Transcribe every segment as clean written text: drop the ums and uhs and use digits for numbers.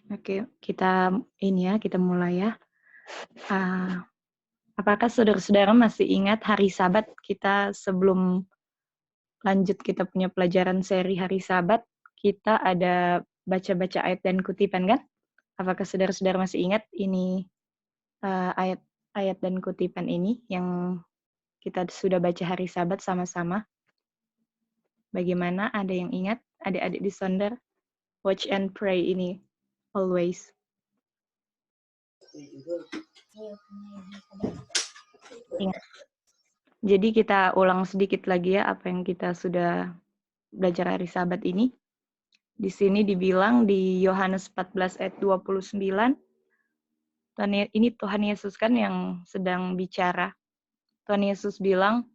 Oke, kita kita mulai ya. Apakah saudara-saudara masih ingat hari Sabat kita sebelum lanjut kita punya pelajaran seri hari Sabat, kita ada baca-baca ayat dan kutipan kan? Apakah saudara-saudara masih ingat ini ayat-ayat dan kutipan ini yang kita sudah baca hari Sabat sama-sama? Bagaimana? Ada yang ingat? Adik-adik di Sonder? Watch and pray ini always. Ingat. Jadi kita ulang sedikit lagi ya apa yang kita sudah belajar hari Sabat ini. Di sini dibilang di Yohanes 14 ayat 29, ini Tuhan Yesus kan yang sedang bicara. Tuhan Yesus bilang,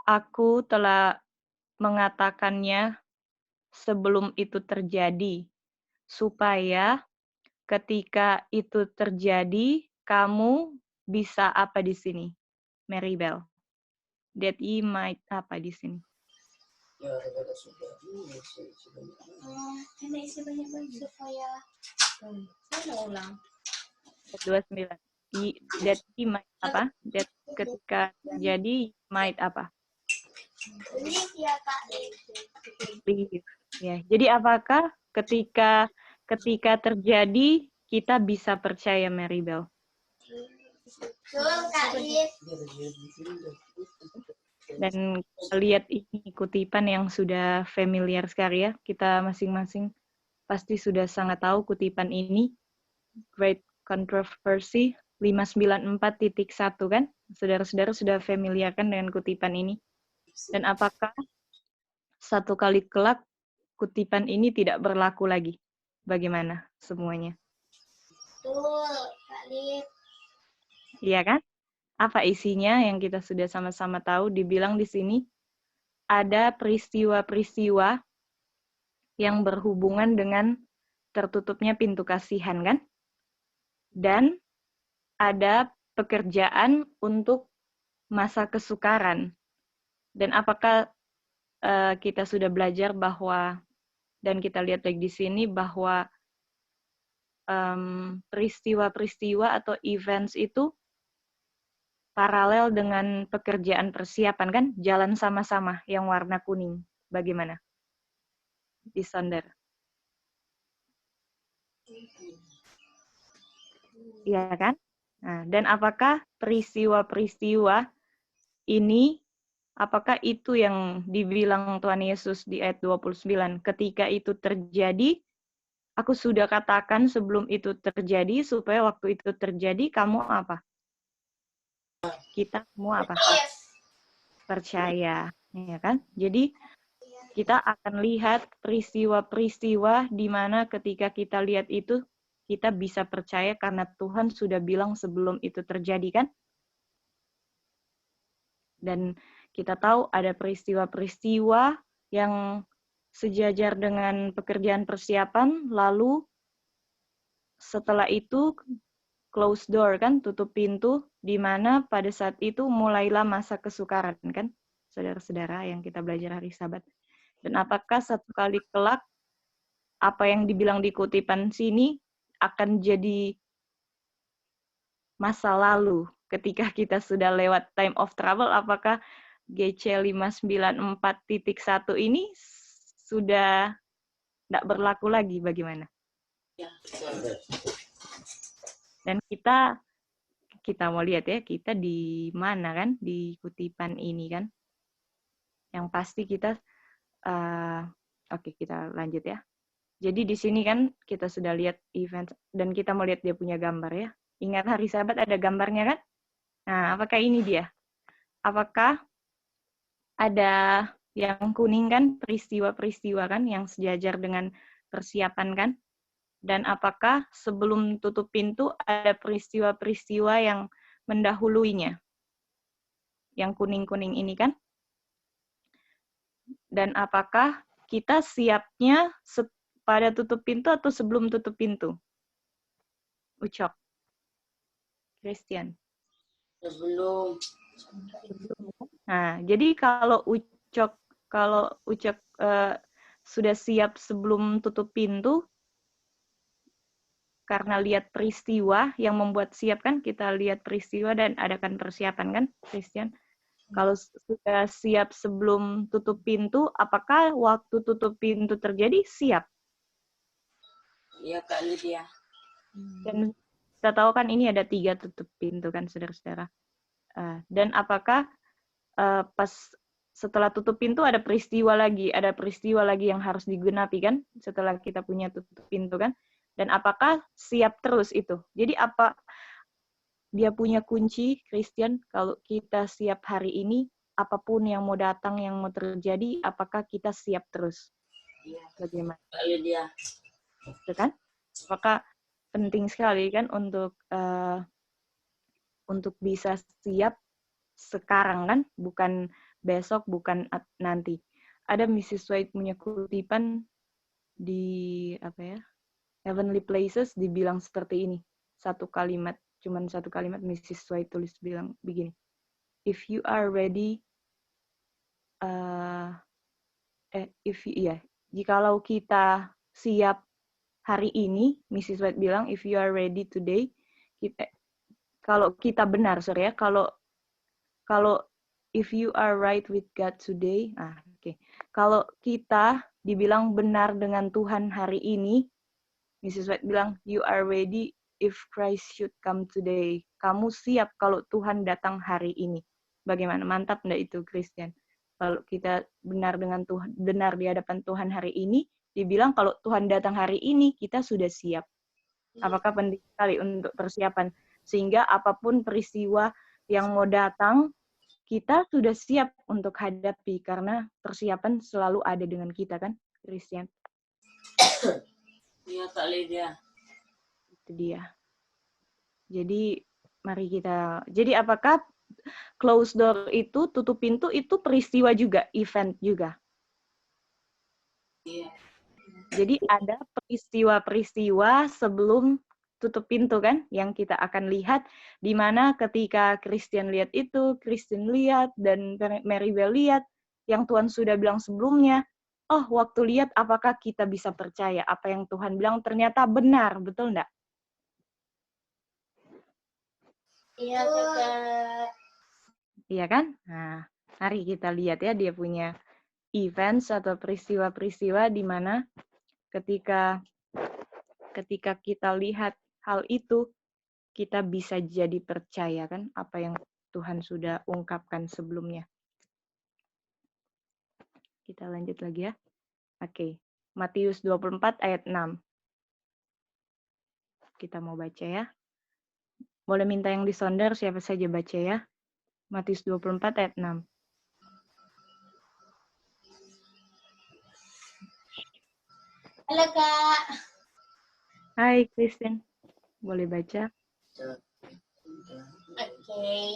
"Aku telah mengatakannya sebelum itu terjadi, supaya ketika itu terjadi, kamu bisa apa di sini?" Maribel. That ye might apa di sini? Supaya saya ulang. 29. That ye might apa? That ketika terjadi might apa? Lihat ya Kak. Ya. Jadi apakah ketika terjadi kita bisa percaya, Maribel? Betul Kak Lihat. Dan kita lihat ini kutipan yang sudah familiar sekali ya. Kita masing-masing pasti sudah sangat tahu kutipan ini. Great Controversy 594.1 kan? Saudara-saudara sudah familiar kan dengan kutipan ini? Dan apakah satu kali kelak kutipan ini tidak berlaku lagi? Bagaimana semuanya? Betul Kak Lihat. Iya kan? Apa isinya yang kita sudah sama-sama tahu? Dibilang di sini ada peristiwa-peristiwa yang berhubungan dengan tertutupnya pintu kasihan kan? Dan ada pekerjaan untuk masa kesukaran. Dan apakah kita sudah belajar bahwa, dan kita lihat lagi di sini bahwa peristiwa-peristiwa atau events itu paralel dengan pekerjaan persiapan kan? Jalan sama-sama yang warna kuning. Bagaimana? Di Sonder. Iya kan? Nah, dan apakah peristiwa-peristiwa ini, apakah itu yang dibilang Tuhan Yesus di ayat 29, ketika itu terjadi, aku sudah katakan sebelum itu terjadi, supaya waktu itu terjadi, kamu apa? Kita semua apa? Percaya. Ya kan? Jadi, kita akan lihat peristiwa-peristiwa di mana ketika kita lihat itu, kita bisa percaya karena Tuhan sudah bilang sebelum itu terjadi kan? Dan kita tahu ada peristiwa-peristiwa yang sejajar dengan pekerjaan persiapan, lalu setelah itu close door kan, tutup pintu, di mana pada saat itu mulailah masa kesukaran kan, saudara-saudara yang kita belajar hari Sabat. Dan apakah satu kali kelak apa yang dibilang di kutipan sini akan jadi masa lalu ketika kita sudah lewat time of trouble? Apakah GC 594.1 ini sudah tidak berlaku lagi? Bagaimana? Dan kita mau lihat ya, kita di mana kan di kutipan ini kan? Yang pasti kita oke, kita lanjut ya. Jadi di sini kan kita sudah lihat event dan kita mau lihat dia punya gambar ya. Ingat hari Sabat ada gambarnya kan? Nah, apakah ini dia? Apakah ada yang kuning kan, peristiwa-peristiwa kan yang sejajar dengan persiapan kan? Dan apakah sebelum tutup pintu ada peristiwa-peristiwa yang mendahuluinya? Yang kuning-kuning ini kan? Dan apakah kita siapnya pada tutup pintu atau sebelum tutup pintu? Ucok. Christian. Sebelum. Nah, jadi kalau Ucok sudah siap sebelum tutup pintu, karena lihat peristiwa yang membuat siap kan, kita lihat peristiwa dan adakan persiapan kan, Christian? Kalau sudah siap sebelum tutup pintu, apakah waktu tutup pintu terjadi siap? Iya Kak Lydia. Dan kita tahu kan ini ada 3 tutup pintu kan, saudara-saudara. Dan apakah pas setelah tutup pintu ada peristiwa lagi yang harus digenapi kan, setelah kita punya tutup pintu kan? Dan apakah siap terus itu? Jadi apa dia punya kunci, Christian, kalau kita siap hari ini, apapun yang mau datang, yang mau terjadi, apakah kita siap terus? Iya. Bagaimana? Kak Lydia. Itu kan? Apakah penting sekali kan untuk bisa siap sekarang kan, bukan besok, bukan nanti. Ada Mrs. White punya kutipan di Heavenly Places dibilang seperti ini. Cuman satu kalimat Mrs. White tulis bilang begini. If you are ready, jikalau kita siap hari ini, Mrs. White bilang, if you are ready today, kalau kita benar, kalau if you are right with God today, kalau kita dibilang benar dengan Tuhan hari ini, Mrs. White bilang, you are ready if Christ should come today. Kamu siap kalau Tuhan datang hari ini. Bagaimana? Mantap enggak itu, Christian? Kalau kita benar dengan Tuhan, benar di hadapan Tuhan hari ini, dibilang kalau Tuhan datang hari ini, kita sudah siap. Apakah penting sekali untuk persiapan? Sehingga apapun peristiwa yang mau datang, kita sudah siap untuk hadapi, karena persiapan selalu ada dengan kita, kan, Christian? Iya Kak Lydia. Itu dia. Jadi, jadi apakah close door itu, tutup pintu itu peristiwa juga, event juga? Iya. Jadi ada peristiwa-peristiwa sebelum tutup pintu kan, yang kita akan lihat, di mana ketika Christian lihat itu, Christian lihat, dan Maribel lihat, yang Tuhan sudah bilang sebelumnya, waktu lihat apakah kita bisa percaya apa yang Tuhan bilang ternyata benar, betul enggak? Iya, Kakak. Iya kan? Nah, mari kita lihat ya, dia punya events atau peristiwa-peristiwa di mana ketika kita lihat hal itu, kita bisa jadi percaya kan apa yang Tuhan sudah ungkapkan sebelumnya. Kita lanjut lagi ya. Oke. Matius 24 ayat 6. Kita mau baca ya. Boleh minta yang disonder siapa saja baca ya. Matius 24 ayat 6. Halo, Kak. Hai, Kristen. Boleh baca? Okay.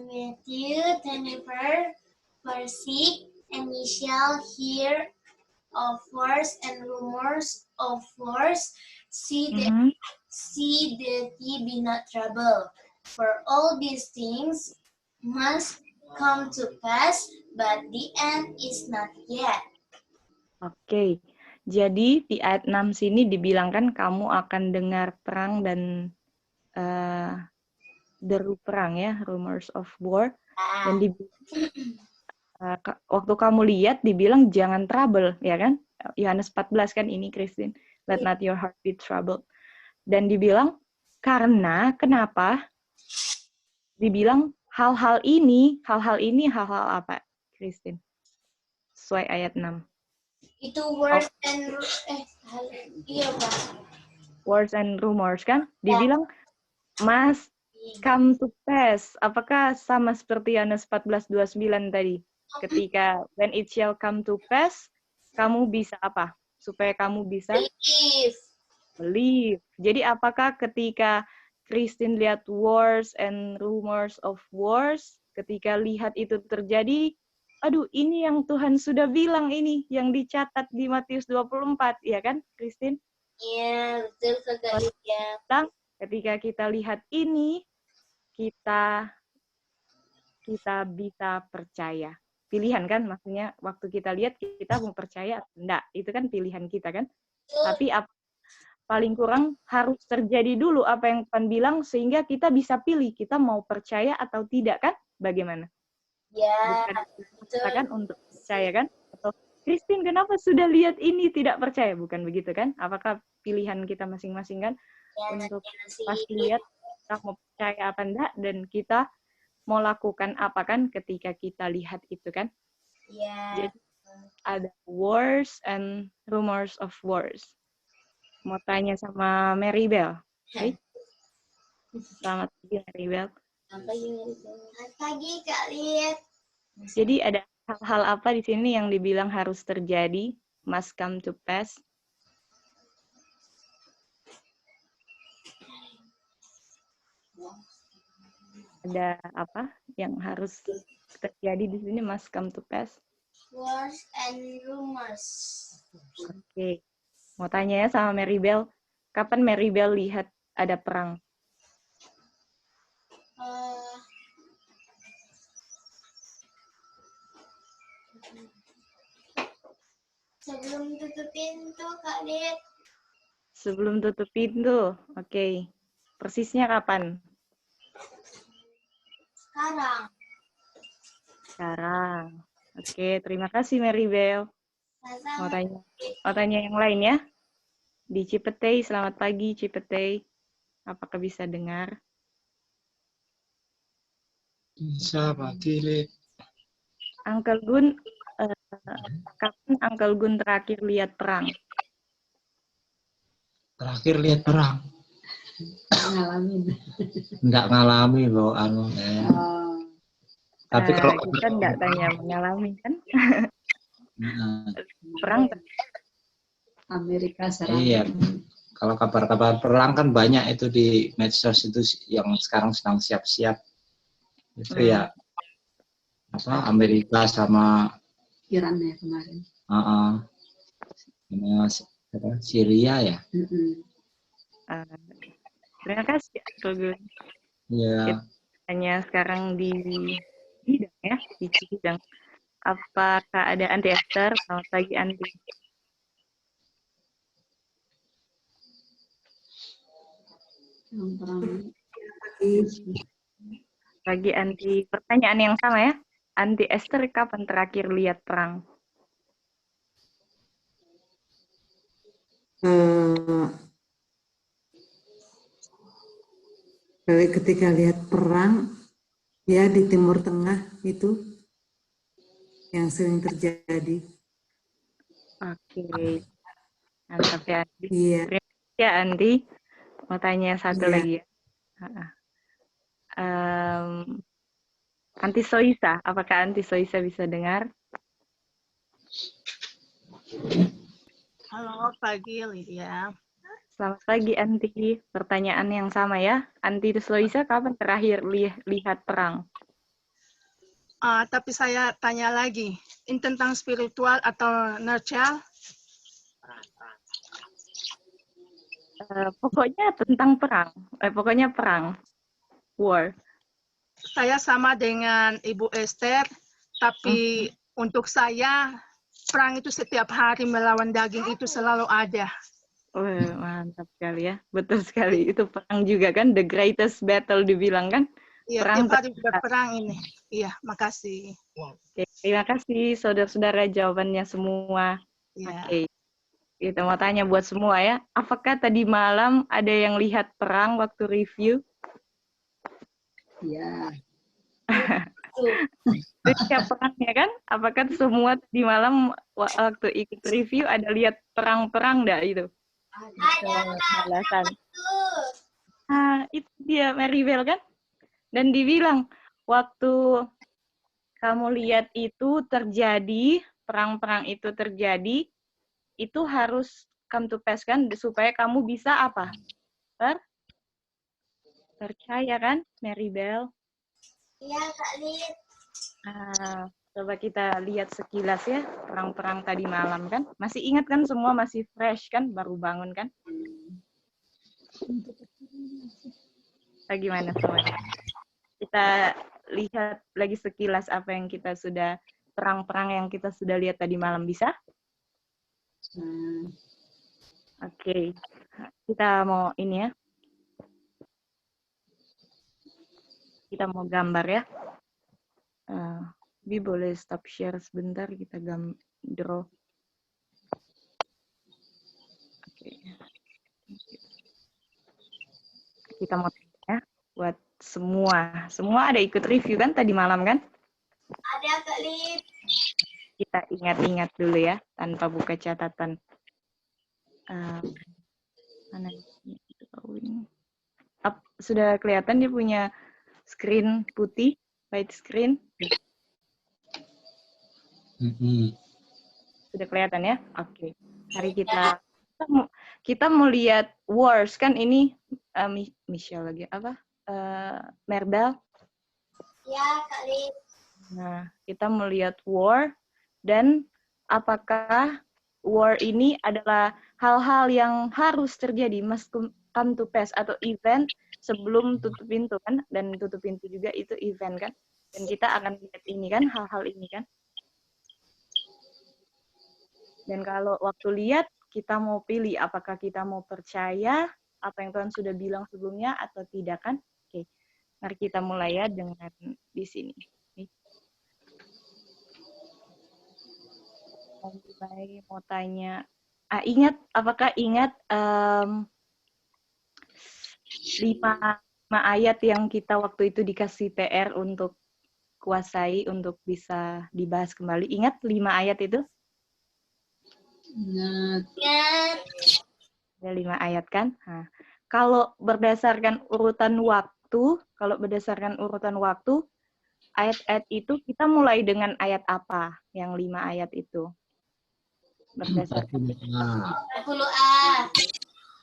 Matthew 24, verse 6, and ye shall hear of wars and rumors of wars. See that ye be not troubled. For all these things must come to pass, but the end is not yet. Oke. Jadi di ayat 6 sini dibilangkan kamu akan dengar perang dan deru perang ya, rumors of war. Dan waktu kamu lihat dibilang jangan trouble, ya kan? Yohanes 14 kan ini, Christine. Let not your heart be troubled. Dan dibilang, karena, kenapa? Dibilang hal-hal ini apa, Christine? Sesuai ayat 6. Itu words and iya, Pak. Words and rumors kan? Dibilang must come to pass. Apakah sama seperti Yohanes 14:29 tadi? Ketika when it shall come to pass, kamu bisa apa? Supaya kamu bisa believe. Jadi apakah ketika Christine lihat wars and rumors of wars, ketika lihat itu terjadi, aduh ini yang Tuhan sudah bilang ini, yang dicatat di Matius 24, ya kan, Christine? Iya, betul Kakak Lydia. Ketika kita lihat ini, kita bisa percaya. Pilihan kan, maksudnya waktu kita lihat kita mau percaya atau enggak, itu kan pilihan kita kan. Tapi paling kurang harus terjadi dulu apa yang Pan bilang sehingga kita bisa pilih kita mau percaya atau tidak kan? Bagaimana? Ya, Bukan betul. kan untuk percaya kan? Atau Christine kenapa sudah lihat ini tidak percaya? Bukan begitu kan? Apakah pilihan kita masing-masing kan Ya, untuk nanti. pas lihat kita mau percaya apa enggak dan kita mau lakukan apa kan ketika kita lihat itu kan? Ya. Jadi ada wars and rumors of wars. Mau tanya sama Maribel. Okay? Selamat pagi Maribel. Selamat pagi Kak Lid. Jadi ada hal-hal apa di sini yang dibilang harus terjadi, must come to pass? Ada apa yang harus terjadi di sini, must come to pass? Wars and rumors. Oke. Mau tanya ya sama Maribel, kapan Maribel lihat ada perang? Sebelum tutup pintu Kak Lid. Sebelum tutup pintu, oke. Persisnya kapan? Sekarang. Sekarang. Oke, terima kasih Maribel. Mau tanya yang lain ya? Di Cipetei, selamat pagi Cipetei. Apakah bisa dengar? Bisa, Pak Lid. Uncle Gun, kapan Uncle Gun terakhir lihat perang? Terakhir lihat perang. Ngalamin. Nggak ngalami loh, Tapi kalau Kita nggak tanya mengalami kan? Nah, Perang Amerika serang. iya. Kalau kabar-kabar perang kan banyak itu di medsos itu yang sekarang sedang siap-siap. Itu ya apa Amerika sama Iran ya kemarin. Syria ya. terima kasih Uncle Gun. Iya. Hanya sekarang di bidang ya, di bidang. Apakah ada Anti Esther? Selamat pagi Anti. Bagi Anti, pertanyaan yang sama ya. Anti Esther kapan terakhir lihat perang? Ketika lihat perang ya di Timur Tengah itu yang sering terjadi. Oke. Mantap ya Andi. Iya. Terima kasih ya Andi. Mau tanya satu lagi ya. Anti Soisa, apakah Anti Soisa bisa dengar? Halo, pagi Lydia. Selamat pagi Anti. Pertanyaan yang sama ya. Anti Soisa kapan terakhir lihat perang? Tapi saya tanya lagi, ini tentang spiritual atau natural? Pokoknya tentang perang. Pokoknya perang. War. Saya sama dengan Ibu Esther, tapi untuk saya, perang itu setiap hari melawan daging itu selalu ada. Mantap sekali ya. Betul sekali. Itu perang juga kan, the greatest battle dibilang kan? Iya, perang tiap hari juga perang ini. Iya, makasih. Oke, terima kasih saudara-saudara jawabannya semua. Ya. Oke. Kita mau tanya buat semua ya. Apakah tadi malam ada yang lihat perang waktu review? Iya. Siap perangnya kan? Apakah semua tadi malam waktu ikut review ada lihat perang-perang enggak itu? Ada. Itu dia Maribel kan? Dan dibilang waktu kamu lihat itu terjadi, perang-perang itu terjadi, itu harus come to pass kan, supaya kamu bisa apa? Percaya kan, Maribel? Iya, Kak Lid. Coba kita lihat sekilas ya, perang-perang tadi malam kan. Masih ingat kan semua, masih fresh kan, baru bangun kan? Bagaimana semuanya? Kita lihat lagi sekilas apa yang kita sudah, perang-perang yang kita sudah lihat tadi malam, bisa? Oke. kita mau ini ya. Kita mau gambar ya. Bi boleh stop share sebentar, kita draw. Oke. Kita mau ya buat semua ada ikut review kan tadi malam kan? Ada Kak Lid. Kita ingat-ingat dulu ya tanpa buka catatan. Mana ini? Sudah kelihatan dia punya screen putih, white screen. Sudah kelihatan ya? Oke. Hari kita mau lihat wars kan ini Michelle lagi apa? Merbel. Ya Kak Lid. Nah, kita mau lihat war dan apakah war ini adalah hal-hal yang harus terjadi must come to pass atau event sebelum tutup pintu kan, dan tutup pintu juga itu event kan, dan kita akan lihat ini kan, hal-hal ini kan. Dan kalau waktu lihat kita mau pilih apakah kita mau percaya apa yang Tuhan sudah bilang sebelumnya atau tidak kan. Oke, mari kita mulai ya dengan di sini. Mau tanya, apakah ingat 5 ayat yang kita waktu itu dikasih PR untuk kuasai, untuk bisa dibahas kembali? Ingat 5 ayat itu? Ingat. Ada 5 ayat kan? Nah, kalau berdasarkan urutan waktu, ayat-ayat itu kita mulai dengan ayat apa? Yang 5 ayat itu? Berdasarkan 40A.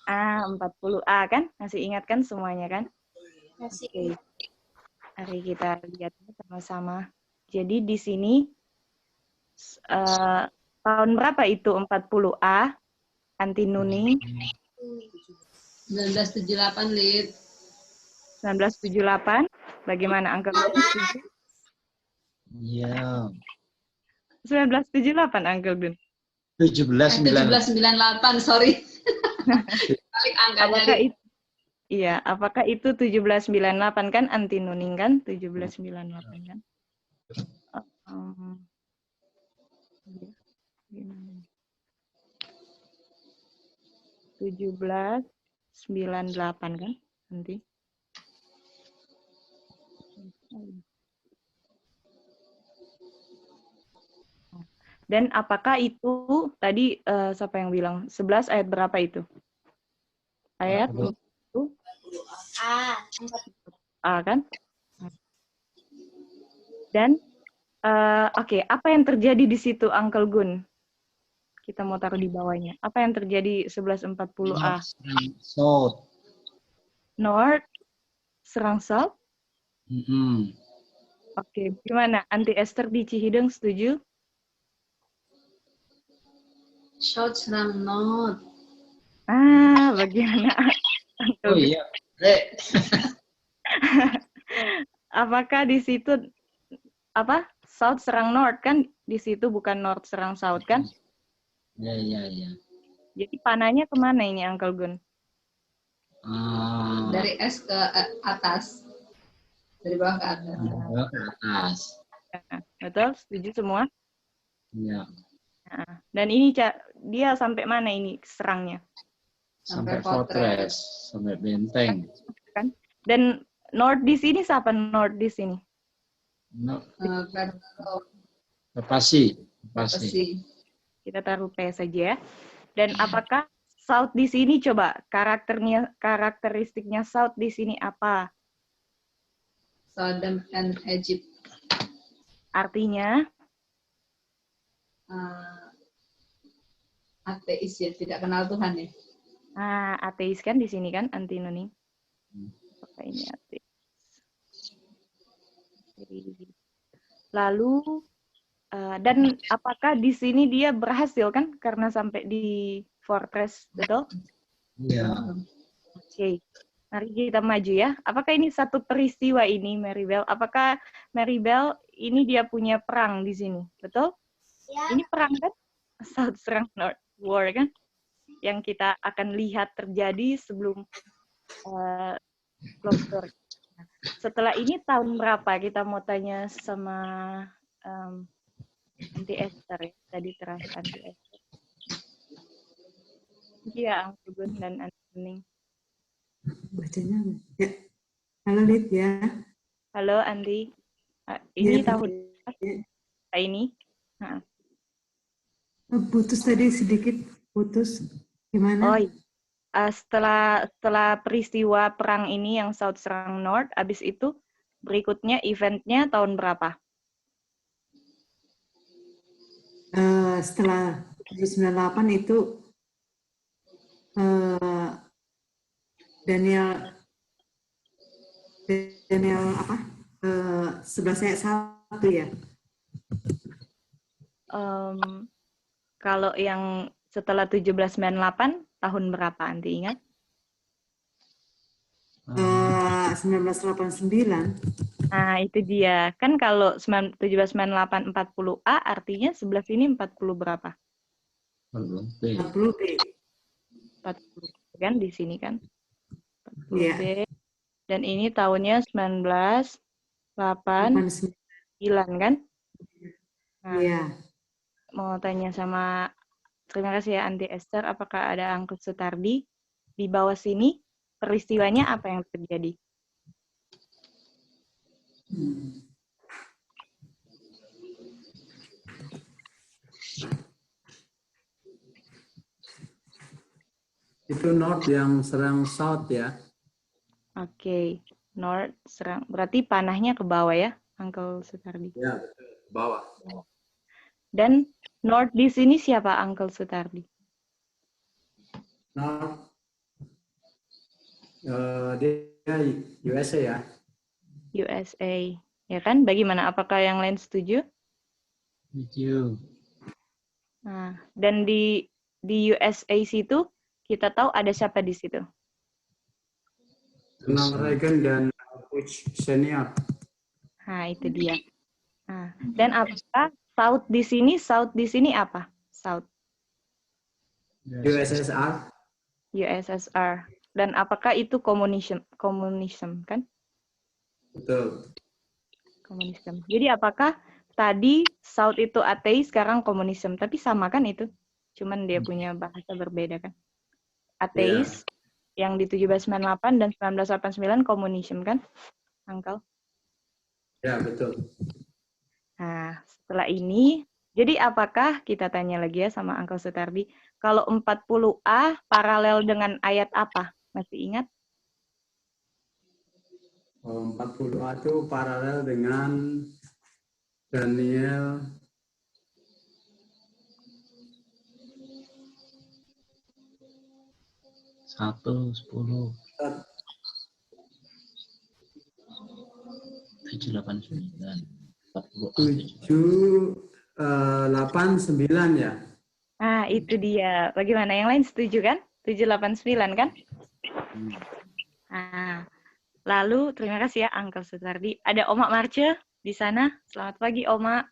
40A kan? Masih ingat kan semuanya kan? Masih. Oke. Mari kita lihat sama-sama. Jadi di sini tahun berapa itu 40A? Antinuni? 1978, Lid. 1978. Bagaimana angka? Iya. 1978 Uncle Gun. 1798, sorry. Balik angkanya. Apakah itu 1798 kan anti-nuning kan? 1798 kan? 1798 kan nanti. Dan apakah itu tadi siapa yang bilang 11 ayat berapa itu? Ayat A kan? Dan oke, apa yang terjadi di situ Uncle Gun? Kita mau taruh di bawahnya. Apa yang terjadi 1140A? South. North serang South? Oke, gimana? Anti Esther di Cihideng setuju? South serang North. Bagaimana? Oh iya. Apakah di situ South serang North kan? Di situ bukan North serang South kan? Iya. Jadi panahnya kemana ini Uncle Gun? Dari S ke atas. Dari bawah ke atas. Ke atas. Betul? Setuju semua? Iya. Dan ini dia sampai mana ini serangnya? Sampai fortress, sampai benteng. Kan? Dan North di sini siapa North di sini? Pasti. Kita taruh P saja ya. Dan apakah South di sini coba karakteristiknya South di sini apa? Sodom and Egypt. Artinya? Ateis ya, tidak kenal Tuhan ya. Ateis kan di sini kan anti-nuning. Apakah ini ateis? Lalu dan apakah di sini dia berhasil kan karena sampai di fortress, betul? Iya. Oke. Mari kita maju ya. Apakah ini satu peristiwa ini, Maribel? Apakah Maribel ini dia punya perang di sini, betul? Ya. Ini perang kan? South serang North war kan? yang kita akan lihat terjadi sebelum closure. Setelah ini tahun berapa? Kita mau tanya sama Anti Esther ya. Tadi terakhir Anti Esther. Iya, Uncle Gun dan Anti Bening. Bacanya ya. Halo Lid ya. Halo Andi. Ini Ya, tahun ya. ini. Nah. Putus tadi sedikit, putus. Gimana? Oh, setelah peristiwa perang ini yang South serang North, abis itu berikutnya eventnya tahun berapa? Setelah 98 itu Daniel apa? 11 ayat 1 ya. Kalau yang setelah 1798 tahun berapa, Anti ingat? 1989. Nah, itu dia. Kan kalau 1798 40A artinya 11 ini 40 berapa? 40 B. 40 kan di sini kan? 40 Iya. B. Dan ini tahunnya 1989 kan? Nah, Iya. mau tanya sama, terima kasih ya Anti Esther, apakah ada Uncle Sutardi di bawah sini? Peristiwanya apa yang terjadi? Itu North yang serang South ya. Oke, North serang. Berarti panahnya ke bawah ya, Uncle Sutardi? Ya, betul. Bawah. Dan North di sini siapa, Uncle Sutardi? North, dia USA ya. USA. Ya kan? Bagaimana? Apakah yang lain setuju? Setuju. Nah, dan di USA situ, kita tahu ada siapa di situ? Ronald Reagan dan Bush Senior. Nah, itu dia. Nah, dan apakah South di sini apa? South. USSR. USSR. Dan apakah itu komunisme kan? Betul. Komunisme. Jadi apakah tadi South itu ateis, sekarang komunisme, tapi sama kan itu? Cuman dia punya bahasa berbeda kan? Ateis yang di 1798 dan 1989 komunisme kan, Uncle? Ya, betul. Nah, setelah ini, jadi apakah, kita tanya lagi ya sama Uncle Sutardi, kalau 40A paralel dengan ayat apa? Masih ingat? 40A itu paralel dengan Daniel 1:10. 789. 789 ya. Nah, itu dia. Bagaimana? Yang lain setuju kan? 789 kan? Nah, lalu terima kasih ya Uncle Sutardi. Ada Oma Marce di sana. Selamat pagi, Oma.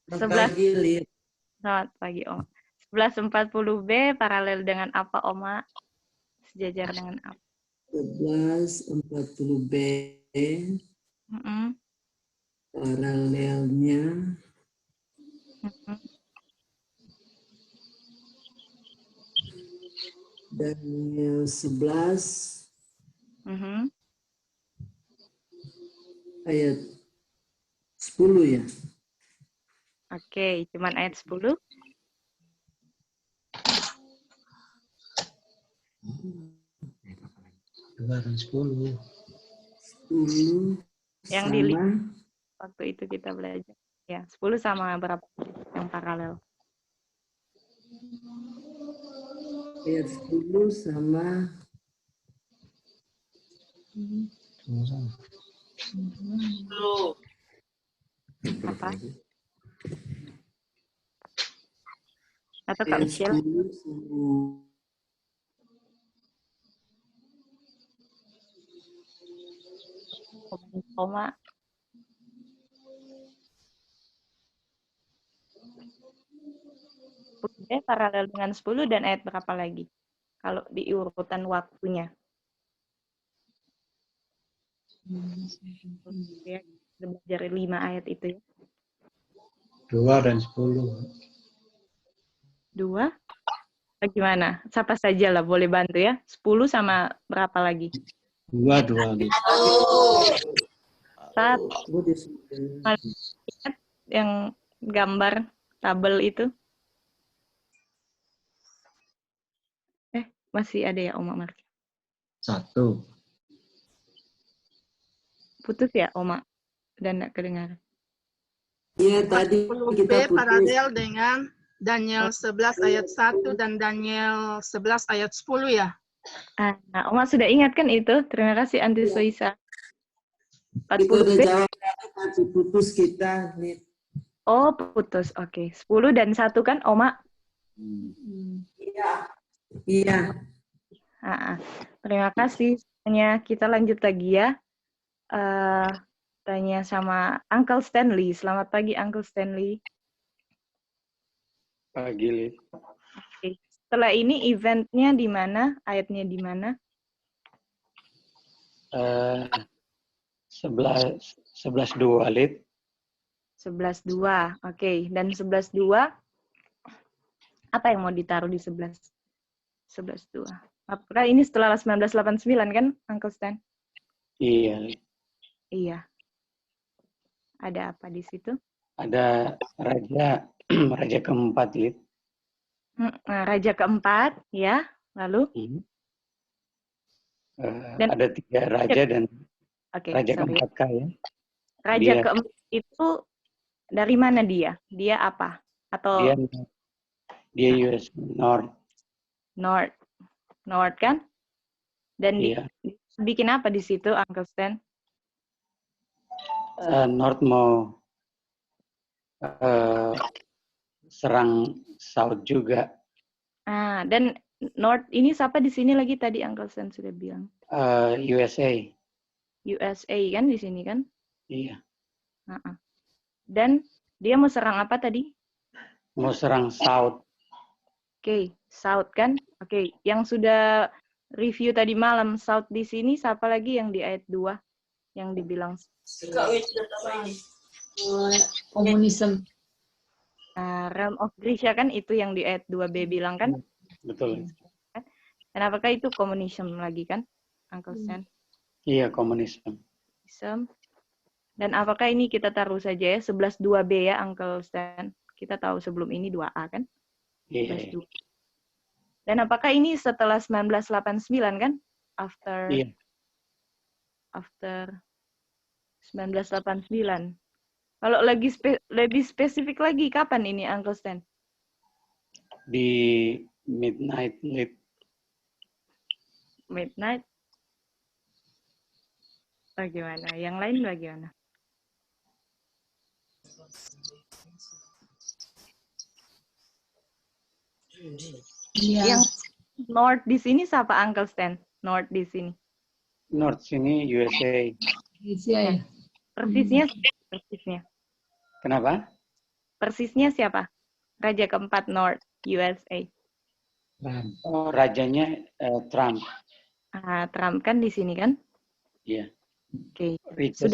11. Selamat pagi, Oma. 1140B paralel dengan apa, Oma? Sejajar dengan apa? 1140B paralelnya Daniel 11 ayat 10 ya. Oke, cuman ayat 10. Keluaran 10. Yang di waktu itu kita belajar. Ya, 10 sama berapa yang paralel? Ayat 10 sama apa? Atau Kak Michelle? Oma. 10B paralel dengan 10 dan ayat berapa lagi? Kalau di urutan waktunya. Ya, kita belajar 5 ayat itu ya. 2 dan 10. 2? Bagaimana? Siapa saja lah boleh bantu ya. 10 sama berapa lagi? 2 Lid. Satu. Yang gambar tabel itu. Masih ada ya Oma Mark? 1. Putus ya Oma? Dan nggak kedengaran. Iya, tadi 10B kita putus. paralel dengan Daniel 11 ayat 1 dan Daniel 11 ayat 10 ya? Nah, Oma sudah ingat kan itu? Terima kasih Andi Soisa. Kita udah 40B. jawab, tapi putus kita. Nih. Oh, putus. Oke. 10 dan 1 kan, Oma? Iya. Terima kasih. Semuanya. Kita lanjut lagi ya. Tanya sama Uncle Stanley. Selamat pagi, Uncle Stanley. Pagi, Lid. Oke. Setelah ini eventnya di mana? Ayatnya di mana? 11:2, Lid. 11:2. Oke. Dan 11:2, apa yang mau ditaruh di 11:2? Apakah ini setelah 1989 kan, Uncle Stan? Iya, Lid. Iya. Ada apa di situ? Ada raja keempat, Lid. Raja keempat, ya. Lalu? Dan ada 3 raja dan raja keempat kaya. Raja keempat itu dari mana dia? Dia apa? Atau dia US North. North kan? Dan iya. Bikin apa di situ, Uncle Stan? North mau serang South juga. Dan North ini siapa di sini lagi tadi Uncle Stan sudah bilang? USA. USA kan di sini kan? Iya. Dan dia mau serang apa tadi? Mau serang South. Oke, South kan? Oke, yang sudah review tadi malam, South di sini siapa lagi yang di ayat 2 yang dibilang? Komunisme. Realm of Grisha kan itu yang di ayat 2b bilang kan? Betul. Dan apakah itu komunisme lagi kan, Uncle Stan? Iya, komunisme. Dan apakah ini kita taruh saja ya, 11:2b ya, Uncle Stan? Kita tahu sebelum ini 2a kan? Iya. Dan apakah ini setelah 1989 kan? After 1989. Kalau lebih spesifik lagi, kapan ini, Uncle Stan? Di midnight, Lid. Midnight? Bagaimana? Yang lain bagaimana? Iya. Yang North di sini siapa, Uncle Stan? North di sini. North sini USA. Iya. Persisnya. Kenapa? Persisnya siapa? Raja keempat North USA. Oh, rajanya Trump. Trump kan di sini kan? Iya. Oke. Rich.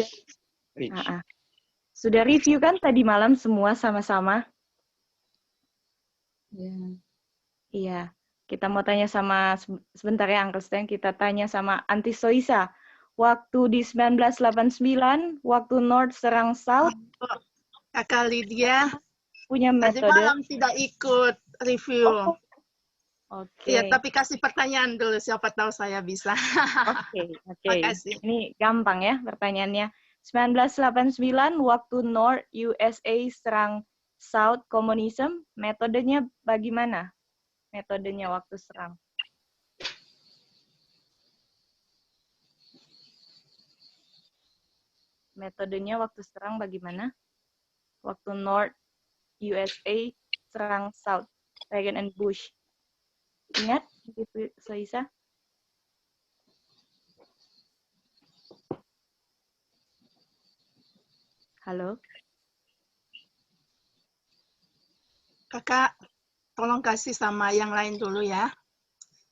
Sudah review kan tadi malam semua sama-sama? Iya. Kita mau tanya sama, sebentar ya Uncle Stan, kita tanya sama Aunty Soisa. Waktu di 1989, waktu North serang South, Kakak Lydia punya metode. Tadi malam tidak ikut review. Oke. Iya, tapi kasih pertanyaan dulu, siapa tahu saya bisa. Oke. Makasih. Ini gampang ya pertanyaannya. 1989, waktu North USA serang South Communism, metodenya bagaimana? Metodenya waktu serang. Metodenya waktu serang bagaimana? Waktu North USA serang South, Reagan and Bush. Ingat, Soisa? Halo? Kakak, tolong kasih sama yang lain dulu ya.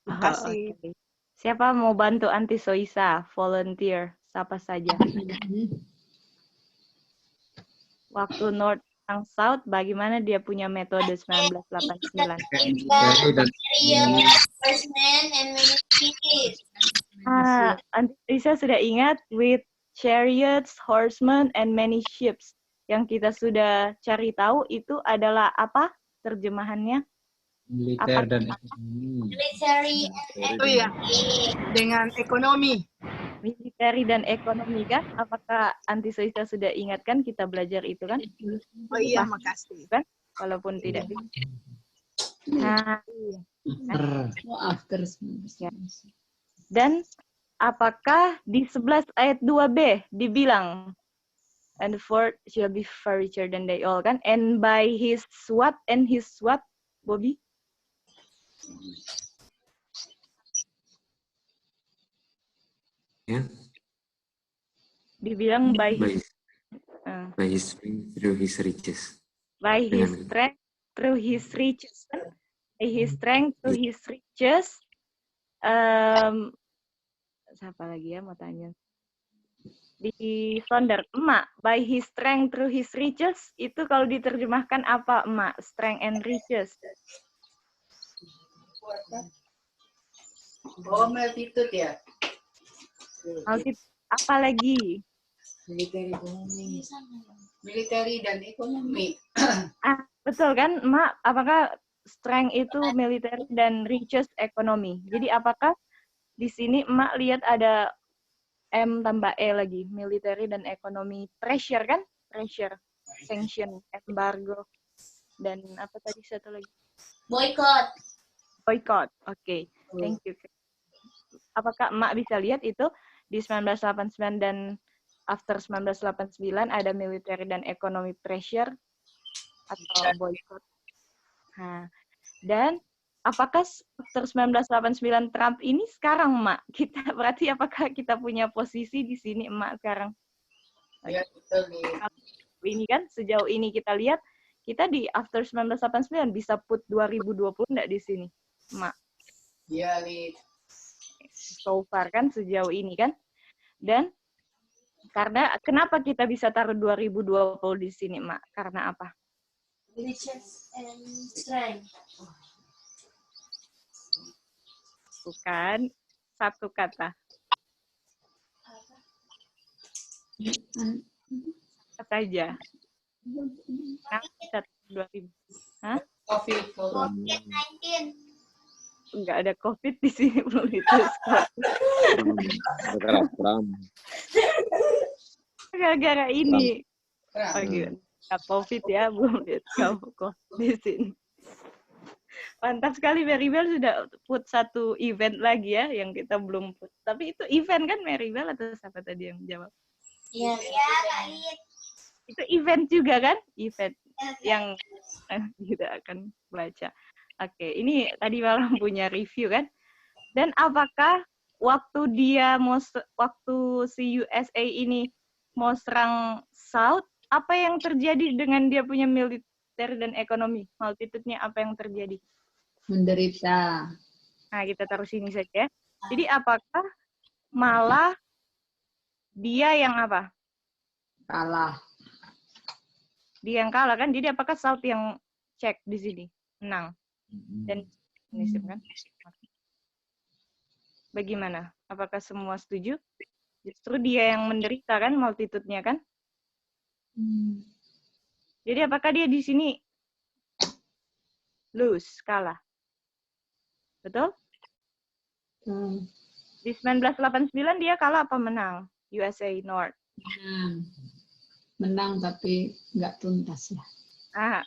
Kasih. Okay. Siapa mau bantu Anti Soisa? Volunteer, siapa saja. Waktu North and South, bagaimana dia punya metode 1989? Anti Soisa sudah ingat with chariots, horsemen, and many ships. Yang kita sudah cari tahu itu adalah apa terjemahannya? Militer dan ekonomi. Military and Oh iya, dengan ekonomi. Military dan ekonomi kan? Apakah Anti Soisa sudah ingatkan kita belajar itu kan? Oh iya, makasih. Kan? Walaupun tidak. Nah, after. Ya. Dan apakah di 11 ayat 2b dibilang and the fourth shall be far richer than they all kan? And by his what and his what, Bobby? Ya. Dibilang by his strength through his riches. By his strength through his riches. By his strength through his riches. Siapa lagi ya mau tanya? Di Sonder, emak. By his strength through his riches. Itu kalau diterjemahkan apa, emak? Strength and riches. Oh, multitude ya? Apa lagi? Military dan ekonomi. Betul kan, emak? Apakah strength itu military dan riches ekonomi? Jadi apakah di sini emak lihat ada M tambah E lagi, military dan ekonomi, pressure kan? Pressure, sanction, embargo, dan apa tadi satu lagi? Boycott. Boycott, oke. Thank you. Apakah emak bisa lihat itu di 1989 dan after 1989 ada military dan ekonomi pressure atau boycott? Nah, dan apakah after 1989 Trump ini sekarang, emak? Kita berarti apakah kita punya posisi di sini, emak, sekarang? Ya, betul. Ini kan sejauh ini kita lihat kita di after 1989 bisa put 2020 enggak di sini, emak? Iya, Lid. So far kan sejauh ini kan. Dan karena kenapa kita bisa taruh 2020 di sini, emak? Karena apa? Riches and strength. Bukan satu kata. Kata aja. Nah, kita 2000. Hah? COVID-19. Enggak ada COVID di sini, belum itu. Gara-gara ini. COVID ya, belum lihat COVID di sini. Mantap sekali, Maribel sudah put satu event lagi ya, yang kita belum put. Tapi itu event kan, Maribel, atau siapa tadi yang jawab? Iya, Kak. Itu event juga kan? Event yang kita akan baca. Oke, ini tadi malam punya review kan? Dan apakah waktu waktu si USA ini mau serang South, apa yang terjadi dengan dia punya militer dan ekonomi? Multitude-nya apa yang terjadi? Menderita. Nah, kita taruh sini saja. Jadi apakah malah dia yang apa? Kalah. Dia yang kalah kan? Jadi apakah South yang cek di sini? Menang. Dan ini kan? Bagaimana? Apakah semua setuju? Justru dia yang menderita kan, multitude-nya kan? Jadi apakah dia di sini lose, kalah? Betul? Di 1989 dia kalah apa menang? USA North. Menang tapi nggak tuntas ya.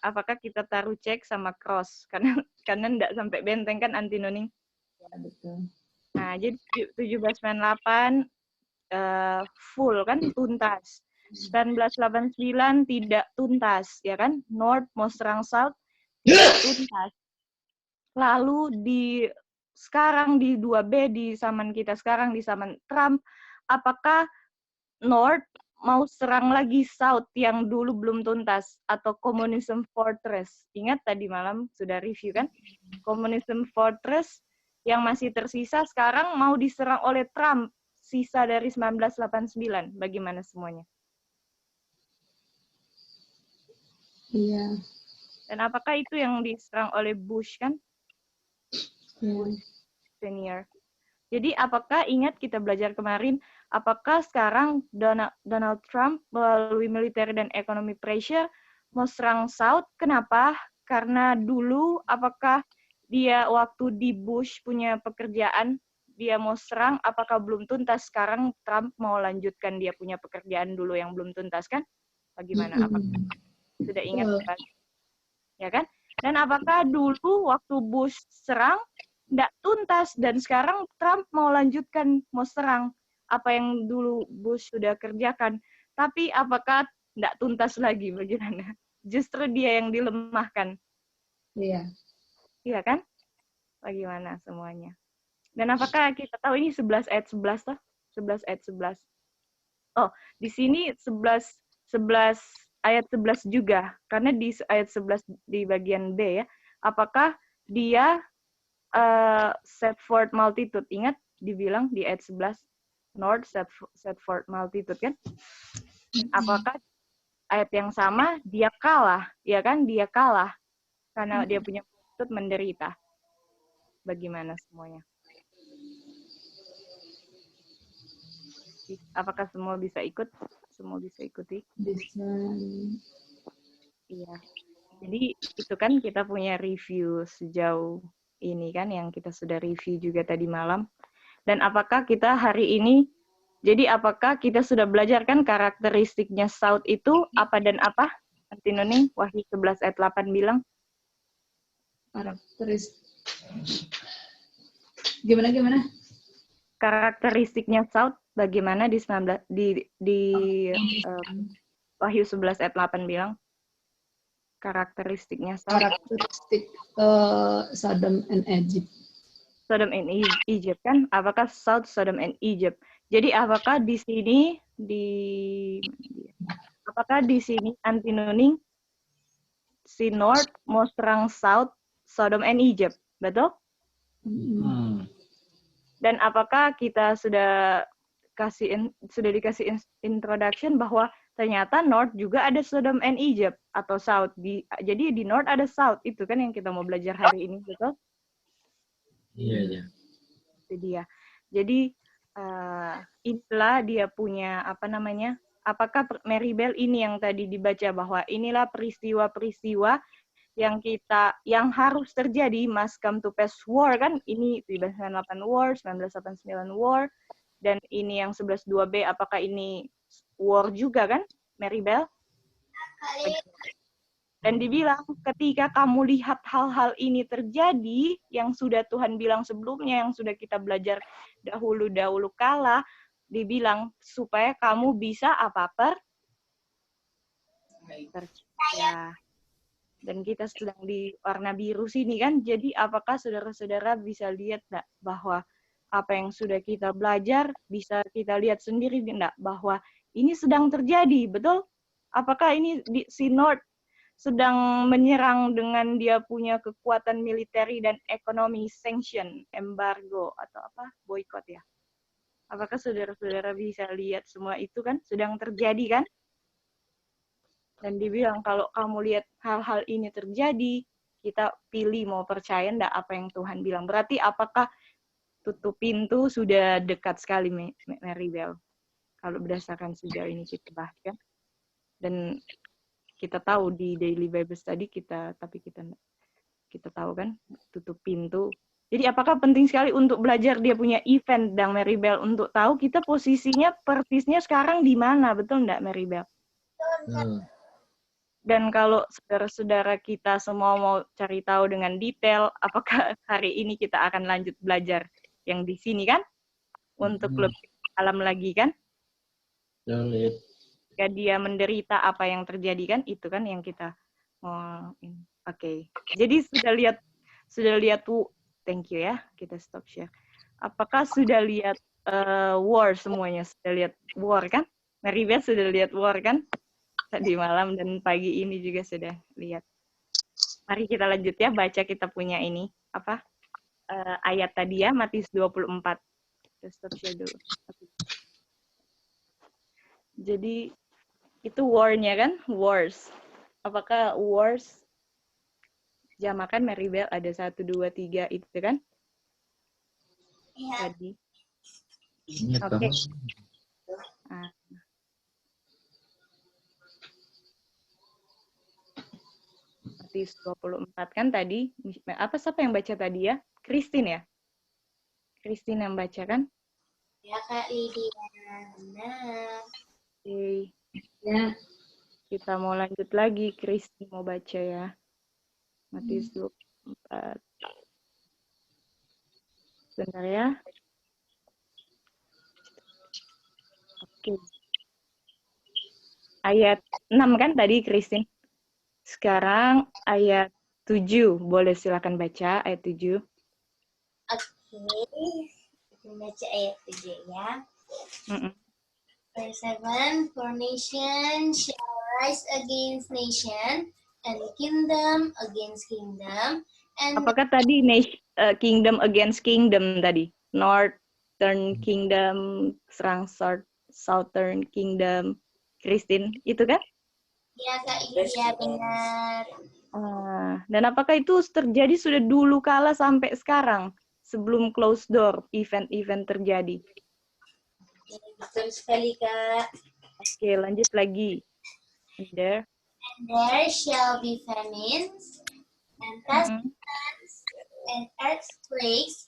Apakah kita taruh cek sama cross? Karena nggak sampai benteng kan, anti nuning? Ya, betul. Nah, jadi 1798 full kan, tuntas. 1989 tidak tuntas, ya kan? North mau serang South, tidak tuntas. Lalu sekarang di 2B, di zaman kita sekarang, di zaman Trump, apakah North mau serang lagi South yang dulu belum tuntas, atau Communism Fortress. Ingat tadi malam sudah review kan? Communism Fortress yang masih tersisa sekarang mau diserang oleh Trump, sisa dari 1989. Bagaimana semuanya? Iya. Dan apakah itu yang diserang oleh Bush kan? Iya. Senior. Jadi apakah ingat kita belajar kemarin, apakah sekarang Donald Trump melalui military dan economic pressure mau serang South? Kenapa? Karena dulu apakah dia waktu di Bush punya pekerjaan, dia mau serang, apakah belum tuntas? Sekarang Trump mau lanjutkan dia punya pekerjaan dulu yang belum tuntas kan? Bagaimana? Apakah sudah ingat? Ya kan? Dan apakah dulu waktu Bush serang, tidak tuntas, dan sekarang Trump mau lanjutkan, mau serang apa yang dulu Bush sudah kerjakan. Tapi apakah tidak tuntas lagi? Bagaimana? Justru dia yang dilemahkan. Iya. Iya kan? Bagaimana semuanya? Dan apakah kita tahu ini 11 ayat 11 toh? 11 ayat 11. Oh, di sini 11 ayat 11 juga. Karena di ayat 11 di bagian B ya. Apakah dia set forth multitude? Ingat dibilang di ayat 11 North set forth multitude kan? Apakah ayat yang sama dia kalah? Ya kan? Dia kalah karena dia punya multitude menderita. Bagaimana semuanya? Apakah semua bisa ikut? Semua bisa ikuti? Bisa. Iya. Jadi itu kan kita punya review sejauh ini kan yang kita sudah review juga tadi malam. Dan apakah kita hari ini, jadi apakah kita sudah belajar kan karakteristiknya South itu apa dan apa? Nanti Nuning, Wahyu 11 ayat 8 bilang. Gimana? Karakteristiknya South bagaimana di Wahyu 11 ayat 8 bilang? Karakteristiknya South. Karakteristik Sodom and Egypt. Sodom and Egypt kan? Apakah South Sodom and Egypt? Jadi apakah di sini anti Nuning si North mau serang South Sodom and Egypt, betul? Dan apakah kita sudah dikasih introduction bahwa ternyata North juga ada Sodom and Egypt atau South. Jadi di North ada South, itu kan yang kita mau belajar hari ini, betul? Iya. Itu dia. Jadi inilah dia punya apakah Mary Bell ini yang tadi dibaca bahwa inilah peristiwa-peristiwa yang harus terjadi, must come to pass war kan? Ini 1998 war, 1989 war, dan ini yang 11.2b, apakah ini war juga kan, Mary Bell? Dan dibilang, ketika kamu lihat hal-hal ini terjadi, yang sudah Tuhan bilang sebelumnya, yang sudah kita belajar dahulu kala, dibilang, supaya kamu bisa percaya. Dan kita sedang di warna biru sini kan, jadi apakah saudara-saudara bisa lihat enggak bahwa apa yang sudah kita belajar, bisa kita lihat sendiri enggak bahwa ini sedang terjadi, betul? Apakah ini si North sedang menyerang dengan dia punya kekuatan militeri dan ekonomi, sanction, embargo, atau boykot ya? Apakah saudara-saudara bisa lihat semua itu kan, sedang terjadi kan? Dan dibilang, kalau kamu lihat hal-hal ini terjadi, kita pilih mau percaya enggak apa yang Tuhan bilang. Berarti apakah tutup pintu sudah dekat sekali, Mary Bell? Kalau berdasarkan sejauh ini kita bahas kan. Dan kita tahu di Daily Bible Study kita tahu kan, tutup pintu. Jadi apakah penting sekali untuk belajar dia punya event, dan Mary Bell, untuk tahu kita posisinya persisnya sekarang di mana, betul enggak Mary Bell? Dan kalau saudara-saudara kita semua mau cari tahu dengan detail, apakah hari ini kita akan lanjut belajar yang di sini kan? Untuk lebih dalam lagi kan? Jika dia menderita apa yang terjadi kan? Itu kan yang kita mau. Oke. Jadi sudah lihat thank you ya. Kita stop share. Apakah sudah lihat war semuanya? Sudah lihat war kan? Maribel sudah lihat war kan? Tadi malam dan pagi ini juga sudah lihat. Mari kita lanjut ya, baca kita punya ini. Apa? Ayat tadi ya, Matius 24. Stop share dulu. Jadi, itu war-nya kan? Wars. Apakah wars? Jamakan Maribel ada 1, 2, 3 itu kan? Iya. Tadi. Ingat Oke. banget. Matius 24 kan tadi. Apa siapa yang baca tadi ya? Christine ya? Christine yang baca kan? Ya, Kak Lydia. Benar. Oke. Ya. Kita mau lanjut lagi. Christine mau baca ya. Matius 24. Bentar ya. Oke. Ayat 6 kan tadi, Christine? Sekarang ayat 7. Boleh silakan baca ayat 7. Oke. Kita baca ayat 7 ya. Mm-mm. Verse 7, for nation shall rise against nation, and kingdom against kingdom. And Apakah tadi kingdom against kingdom tadi? Northern kingdom serang southern kingdom. Christine, itu kan? ya, Kak Lydia, benar. Dan apakah itu terjadi sudah dulu kala sampai sekarang? Sebelum closed door, event-event terjadi. Betul sekali, Kak. Oke, lanjut lagi. And there shall be famines and pestilence and earthquakes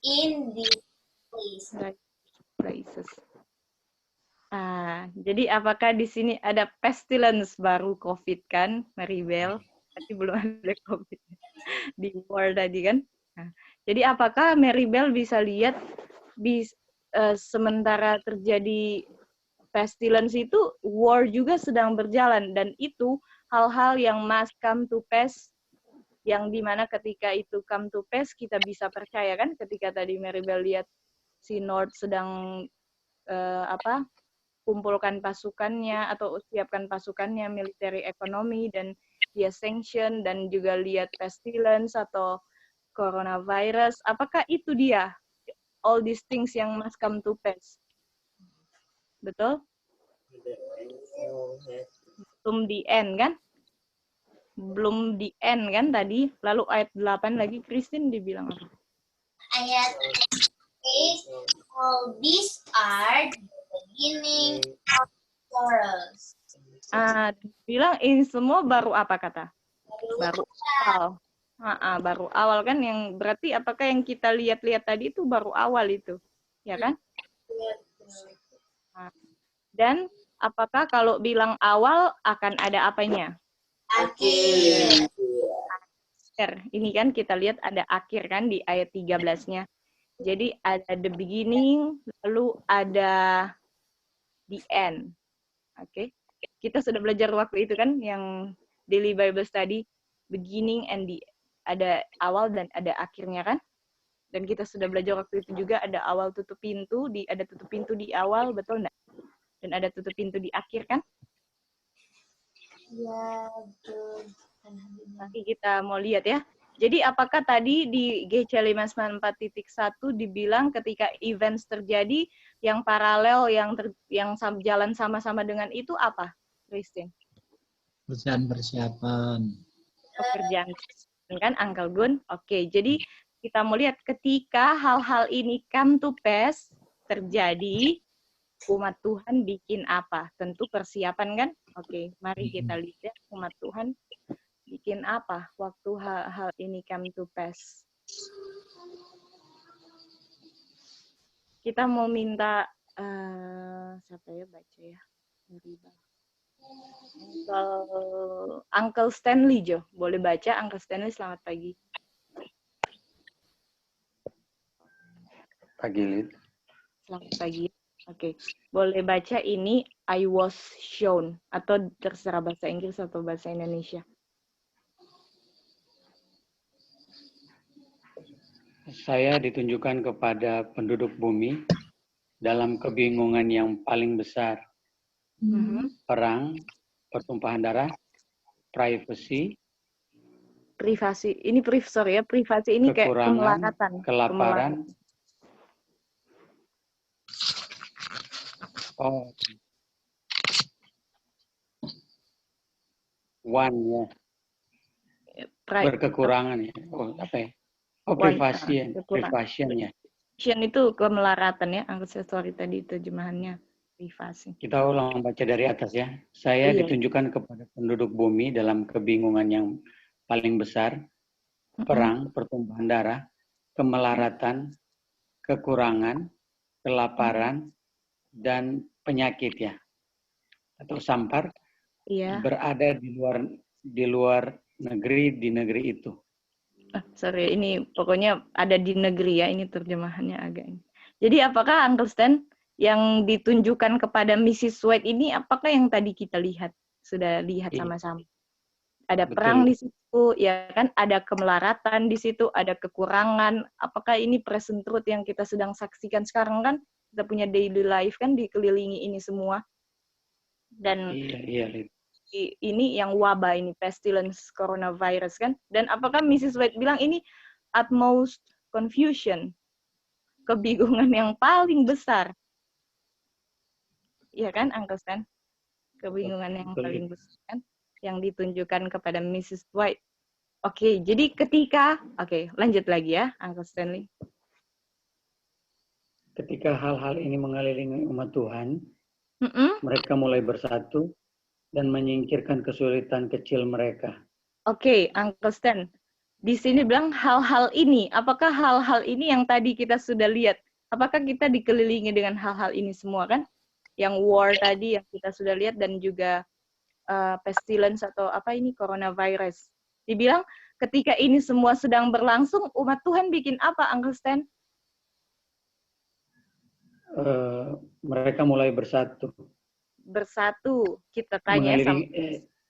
in these places. Jadi apakah di sini ada pestilence baru COVID kan, Maribel? Tapi belum ada COVID di war tadi kan? Jadi apakah Maribel bisa lihat sementara terjadi pestilence itu war juga sedang berjalan, dan itu hal-hal yang must come to pass, yang dimana ketika itu come to pass kita bisa percaya kan, ketika tadi Maribel lihat si North sedang kumpulkan pasukannya atau siapkan pasukannya, military ekonomi, dan dia sanction, dan juga lihat pestilence atau coronavirus. Apakah itu dia all these things yang must come to pass? Betul? Belum di end kan? Belum di end kan tadi? Lalu ayat 8 lagi, Christine dibilang apa? Ayat 8, all these are the beginning of sorrows. Bilang ini semua baru apa kata? Baru awal. Baru awal kan, yang berarti apakah yang kita lihat-lihat tadi itu baru awal itu, ya kan? Dan apakah kalau bilang awal akan ada apanya? Akhir. Ini kan kita lihat ada akhir kan di ayat 13-nya. Jadi ada the beginning, lalu ada the end. Oke. Kita sudah belajar waktu itu kan, yang daily Bible study, beginning and the, ada awal dan ada akhirnya kan? Dan kita sudah belajar waktu itu juga ada awal tutup pintu, ada tutup pintu di awal, betul enggak? Dan ada tutup pintu di akhir kan? Ya, betul. Nanti kita mau lihat ya. Jadi apakah tadi di GC 594.1 dibilang ketika events terjadi yang paralel, yang jalan sama-sama dengan itu apa, Christine? Persiapan. Pekerjaan kan, Uncle Gun? Oke, jadi kita mau lihat ketika hal-hal ini come to pass, terjadi, umat Tuhan bikin apa? Tentu persiapan kan? Oke, mari kita lihat umat Tuhan bikin apa waktu hal ini come to pass. Kita mau minta siapa ya baca ya? Uncle Stanley Jo, boleh baca Uncle Stanley, selamat pagi. Pagi, Lid. Selamat pagi. Oke, boleh baca ini I was shown, atau terserah bahasa Inggris atau bahasa Indonesia. Saya ditunjukkan kepada penduduk bumi dalam kebingungan yang paling besar. perang, pertumpahan darah, privasi, ini privasi ini kayak kekurangan, kemelaratan. kelaparan. Oh, ya. Berkekurangan ya. Oh, apa ya? Oh, privasi ya. Privation ya. Itu kemelaratan ya, aksesori tadi terjemahannya privasi. Kita ulang baca dari atas ya. Saya ditunjukkan kepada penduduk bumi dalam kebingungan yang paling besar, perang, pertumpahan darah, kemelaratan, kekurangan, kelaparan, dan penyakit ya, atau sampar, berada di luar negeri, di negeri itu. Sorry, ini pokoknya ada di negeri ya, ini terjemahannya agak ini. Jadi apakah Uncle Stan yang ditunjukkan kepada Mrs. White ini, apakah yang tadi kita lihat, sudah lihat sama-sama? Ada perang di situ, ya kan? Ada kemelaratan di situ, ada kekurangan. Apakah ini present truth yang kita sedang saksikan sekarang kan? Kita punya daily life kan dikelilingi ini semua. Dan ini yang wabah ini, pestilence coronavirus kan. Dan apakah Mrs. White bilang ini utmost confusion, kebingungan yang paling besar. Iya kan, Uncle Stan? Kebingungan yang paling besar kan, yang ditunjukkan kepada Mrs. White. Oke, jadi ketika, lanjut lagi ya, Uncle Stanley. Ketika hal-hal ini mengelilingi umat Tuhan, mereka mulai bersatu dan menyingkirkan kesulitan kecil mereka. Oke, Uncle Stan. Di sini bilang hal-hal ini. Apakah hal-hal ini yang tadi kita sudah lihat? Apakah kita dikelilingi dengan hal-hal ini semua kan? Yang war tadi yang kita sudah lihat dan juga pestilence atau apa ini coronavirus. Dibilang ketika ini semua sedang berlangsung, umat Tuhan bikin apa, Uncle Stan? Mereka mulai bersatu. Bersatu, kita tanya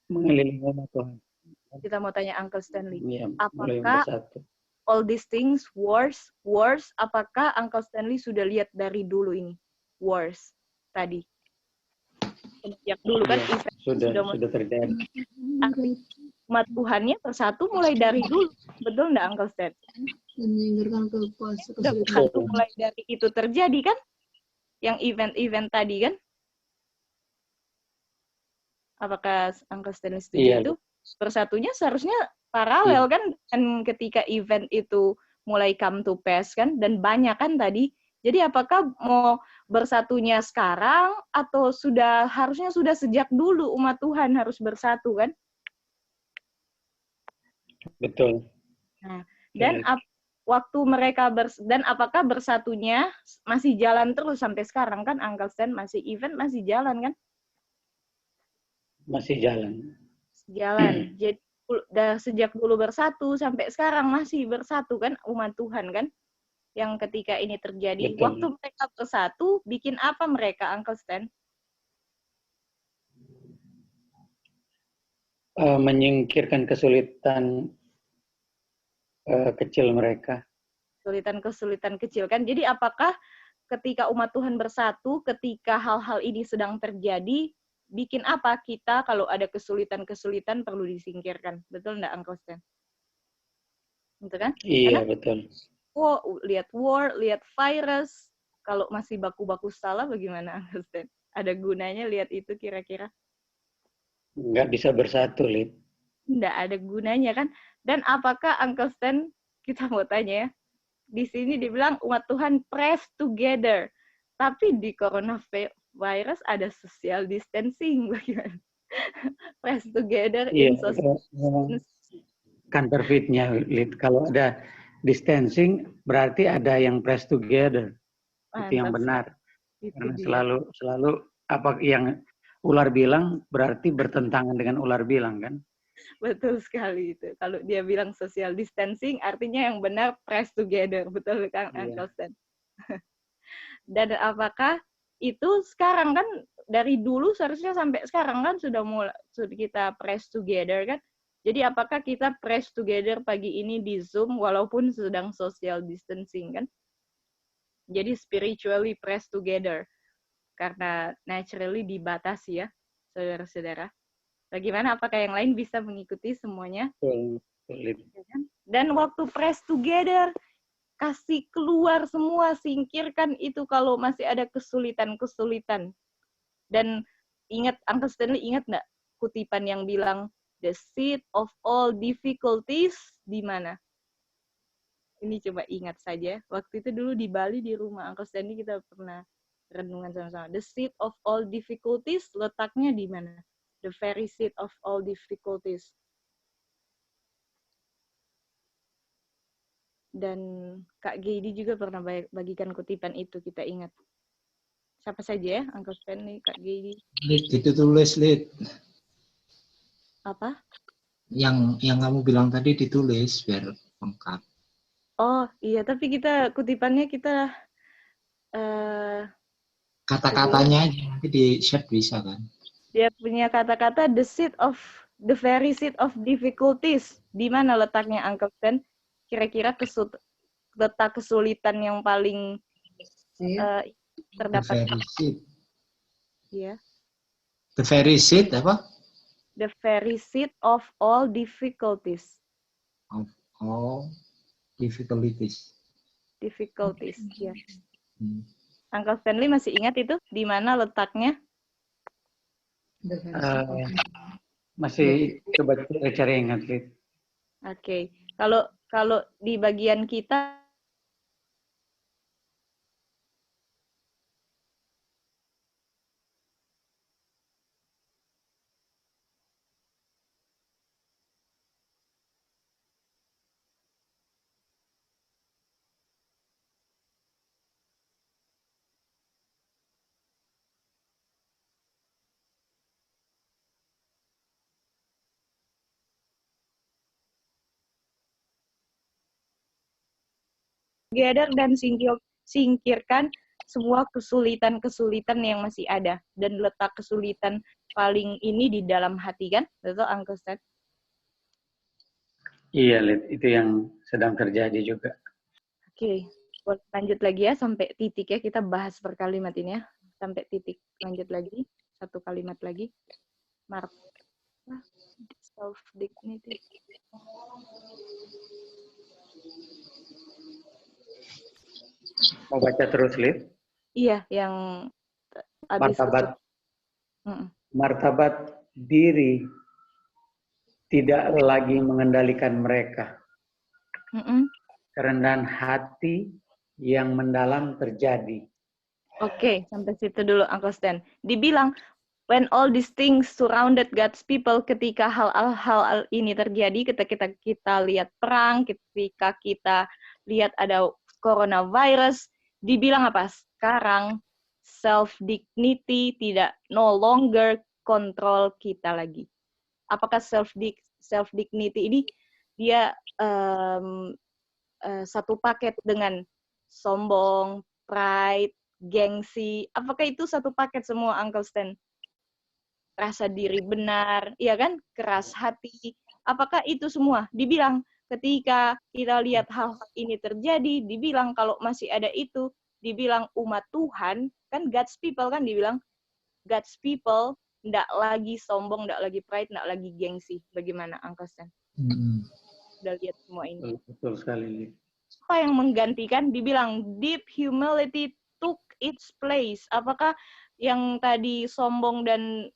mengelilingi umat Tuhan. Kita mau tanya Uncle Stanley, apakah all these things wars, apakah Uncle Stanley sudah lihat dari dulu ini wars tadi? Sejak dulu kan sudah terjadi. Umat Tuhannya bersatu mulai dari dulu, betul nggak Uncle Stan? Bersatu mulai dari itu terjadi kan? Yang event-event tadi kan? Apakah Uncle Stanley setuju itu? Bersatunya seharusnya paralel kan? Dan ketika event itu mulai come to pass kan? Dan banyak kan tadi? Jadi apakah mau bersatunya sekarang atau harusnya sudah sejak dulu umat Tuhan harus bersatu kan? Betul. Nah, dan waktu mereka dan apakah bersatunya masih jalan terus sampai sekarang kan? Uncle Stan masih event masih jalan kan? Masih jalan. Jalan. Jadi sejak dulu bersatu sampai sekarang masih bersatu kan umat Tuhan kan? Yang ketika ini terjadi, waktu mereka bersatu, bikin apa mereka, Uncle Stan? Menyingkirkan kesulitan kecil mereka. Kesulitan kecil kan? Jadi apakah ketika umat Tuhan bersatu, ketika hal-hal ini sedang terjadi, bikin apa kita kalau ada kesulitan-kesulitan perlu disingkirkan? Betul nggak, Uncle Stan? Betul kan? Iya, betul. Lihat war, lihat virus. Kalau masih baku-baku salah bagaimana, Uncle Stan? Ada gunanya lihat itu kira-kira? Nggak bisa bersatu, Lid. Nggak ada gunanya kan? Dan apakah Uncle Stan, kita mau tanya ya, di sini dibilang umat Tuhan press together. Tapi di coronavirus ada social distancing. Bagaimana? Press together in social distancing. Counterfeitnya, Lid. Kalau ada distancing berarti ada yang press together. Itu yang benar. Karena selalu apa yang ular bilang berarti bertentangan dengan ular bilang kan? Betul sekali itu. Kalau dia bilang social distancing artinya yang benar press together. Betul kan, Uncle Stan? Dan apakah itu sekarang kan dari dulu seharusnya sampai sekarang kan sudah kita press together kan? Jadi apakah kita press together pagi ini di Zoom walaupun sedang social distancing kan? Jadi spiritually press together. karena naturally dibatasi ya, saudara-saudara. Bagaimana? Apakah yang lain bisa mengikuti semuanya? Dan waktu press together, kasih keluar semua, singkirkan itu kalau masih ada kesulitan-kesulitan. Dan ingat, Uncle Stanley ingat nggak kutipan yang bilang, the seat of all difficulties di mana? Ini coba ingat saja. Waktu itu dulu di Bali, di rumah Uncle Stanley, kita pernah renungan sama-sama. The seat of all difficulties, letaknya di mana? The very seat of all difficulties. Dan Kak Geidi juga pernah bagikan kutipan itu, kita ingat. Siapa saja ya? Uncle Stanley, Kak Geidi. Lid, itu tulis, Lid. Apa? Yang kamu bilang tadi ditulis biar lengkap. Oh iya, tapi kita kutipannya kita kata-katanya aja nanti di share bisa kan? Dia punya kata-kata the very seat of difficulties. Di mana letaknya Uncle Stan? Kira-kira letak kesulitan yang paling terdapat. The very seat. Iya. The very seat apa? The very seat of all difficulties. Of all difficulties. Difficulties, ya. Uncle Stanley masih ingat itu di mana letaknya? Masih coba cari ingat, Lid. Oke. Kalau di bagian kita together dan singkirkan semua kesulitan-kesulitan yang masih ada. Dan letak kesulitan paling ini di dalam hati, kan? Betul, Uncle Stan? Iya, Lid. Itu yang sedang terjadi juga. Oke. Lanjut lagi ya, sampai titik ya. Kita bahas per kalimat ini ya. Sampai titik. Lanjut lagi. Satu kalimat lagi. Self-dignity. Mau baca terus, Lid? Iya, yang martabat diri tidak lagi mengendalikan mereka. Kerendahan hati yang mendalam terjadi. Oke, sampai situ dulu Uncle Stan. Dibilang, when all these things surrounded God's people, ketika hal-hal ini terjadi, ketika kita lihat perang, ketika kita lihat ada coronavirus, dibilang apa? Sekarang self-dignity tidak no longer kontrol kita lagi. Apakah self-dignity ini dia satu paket dengan sombong, pride, gengsi? Apakah itu satu paket semua, Uncle Stan? Rasa diri benar, iya kan? Keras hati. Apakah itu semua? Dibilang ketika kita lihat hal ini terjadi, dibilang kalau masih ada itu, dibilang umat Tuhan, kan God's people kan dibilang, God's people nggak lagi sombong, nggak lagi pride, nggak lagi gengsi. Bagaimana, Uncle Stan? Udah lihat semua ini. Betul sekali. Apa yang menggantikan? Dibilang deep humility took its place. Apakah yang tadi sombong dan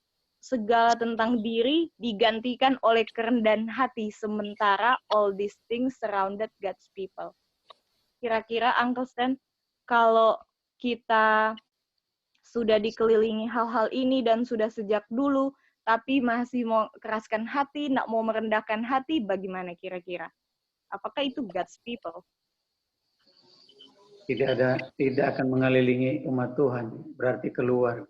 segala tentang diri digantikan oleh kerendahan hati, sementara all these things surrounded God's people? Kira-kira Uncle Stan, kalau kita sudah dikelilingi hal-hal ini dan sudah sejak dulu, tapi masih mau keraskan hati, nak mau merendahkan hati, bagaimana kira-kira? Apakah itu God's people? Tidak akan mengelilingi umat Tuhan, berarti keluar.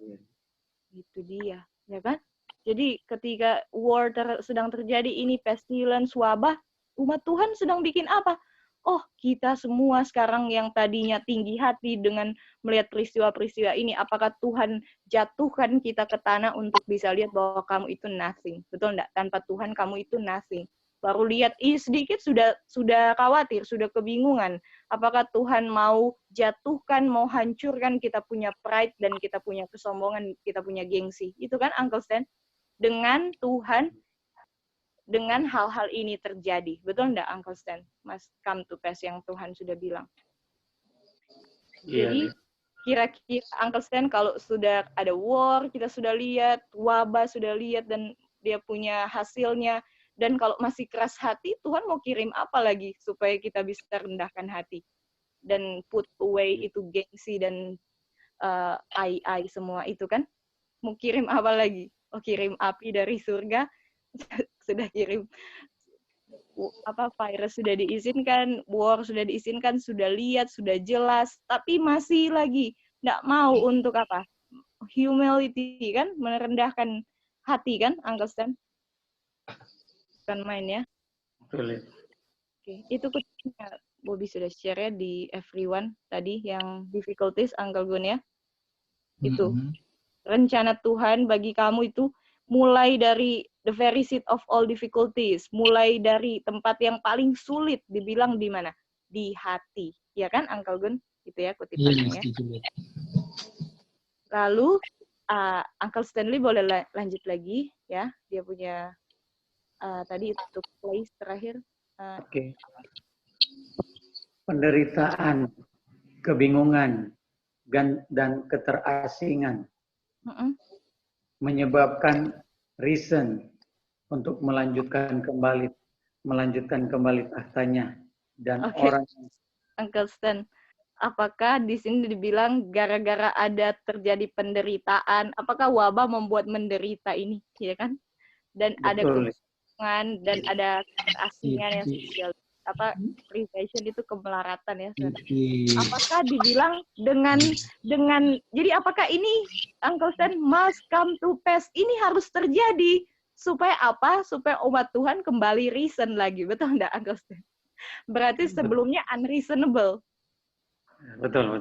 Itu dia, ya kan? Jadi ketika war sedang terjadi, ini pestilence, wabah, umat Tuhan sedang bikin apa? Oh, kita semua sekarang yang tadinya tinggi hati dengan melihat peristiwa-peristiwa ini, apakah Tuhan jatuhkan kita ke tanah untuk bisa lihat bahwa kamu itu nothing? Betul enggak? Tanpa Tuhan kamu itu nothing. Baru lihat sedikit sudah khawatir, sudah kebingungan. Apakah Tuhan mau jatuhkan, mau hancurkan kita punya pride dan kita punya kesombongan, kita punya gengsi. Itu kan Uncle Stan? Dengan Tuhan, dengan hal-hal ini terjadi. Betul enggak Uncle Stan? Mas come to pass yang Tuhan sudah bilang. Jadi kira-kira Uncle Stan kalau sudah ada war, kita sudah lihat, wabah sudah lihat dan dia punya hasilnya. Dan kalau masih keras hati, Tuhan mau kirim apa lagi supaya kita bisa rendahkan hati dan put away itu gengsi dan ai semua itu kan? Mau kirim apa lagi? Oh, kirim api dari surga, sudah kirim virus sudah diizinkan, war sudah diizinkan, sudah lihat, sudah jelas, tapi masih lagi nggak mau untuk apa? Humility kan, merendahkan hati kan, Uncle Stan? Bukan main ya. Betul. Oke, itu kuncinya Bobby sudah share ya di everyone tadi yang difficulties Uncle Gun ya. Itu rencana Tuhan bagi kamu itu mulai dari the very seat of all difficulties, mulai dari tempat yang paling sulit dibilang di mana? Di hati. Ya kan Uncle Gun? Itu ya kutipannya ya. Lalu Uncle Stanley boleh lanjut lagi ya. Dia punya tadi itu place terakhir. Oke. Penderitaan, kebingungan, dan keterasingan menyebabkan reason untuk melanjutkan kembali tahtanya dan orang. Uncle Stan, apakah di sini dibilang gara-gara ada terjadi penderitaan? Apakah wabah membuat menderita ini, ya kan? Dan Betul. Ada kebingungan dan ada keterasingan yang sosial. Privation itu kemelaratan ya. Apakah dibilang dengan jadi apakah ini Uncle Stan must come to pass, ini harus terjadi supaya apa? Supaya umat Tuhan kembali reason lagi, betul enggak Uncle Stan? Berarti sebelumnya unreasonable. Betul.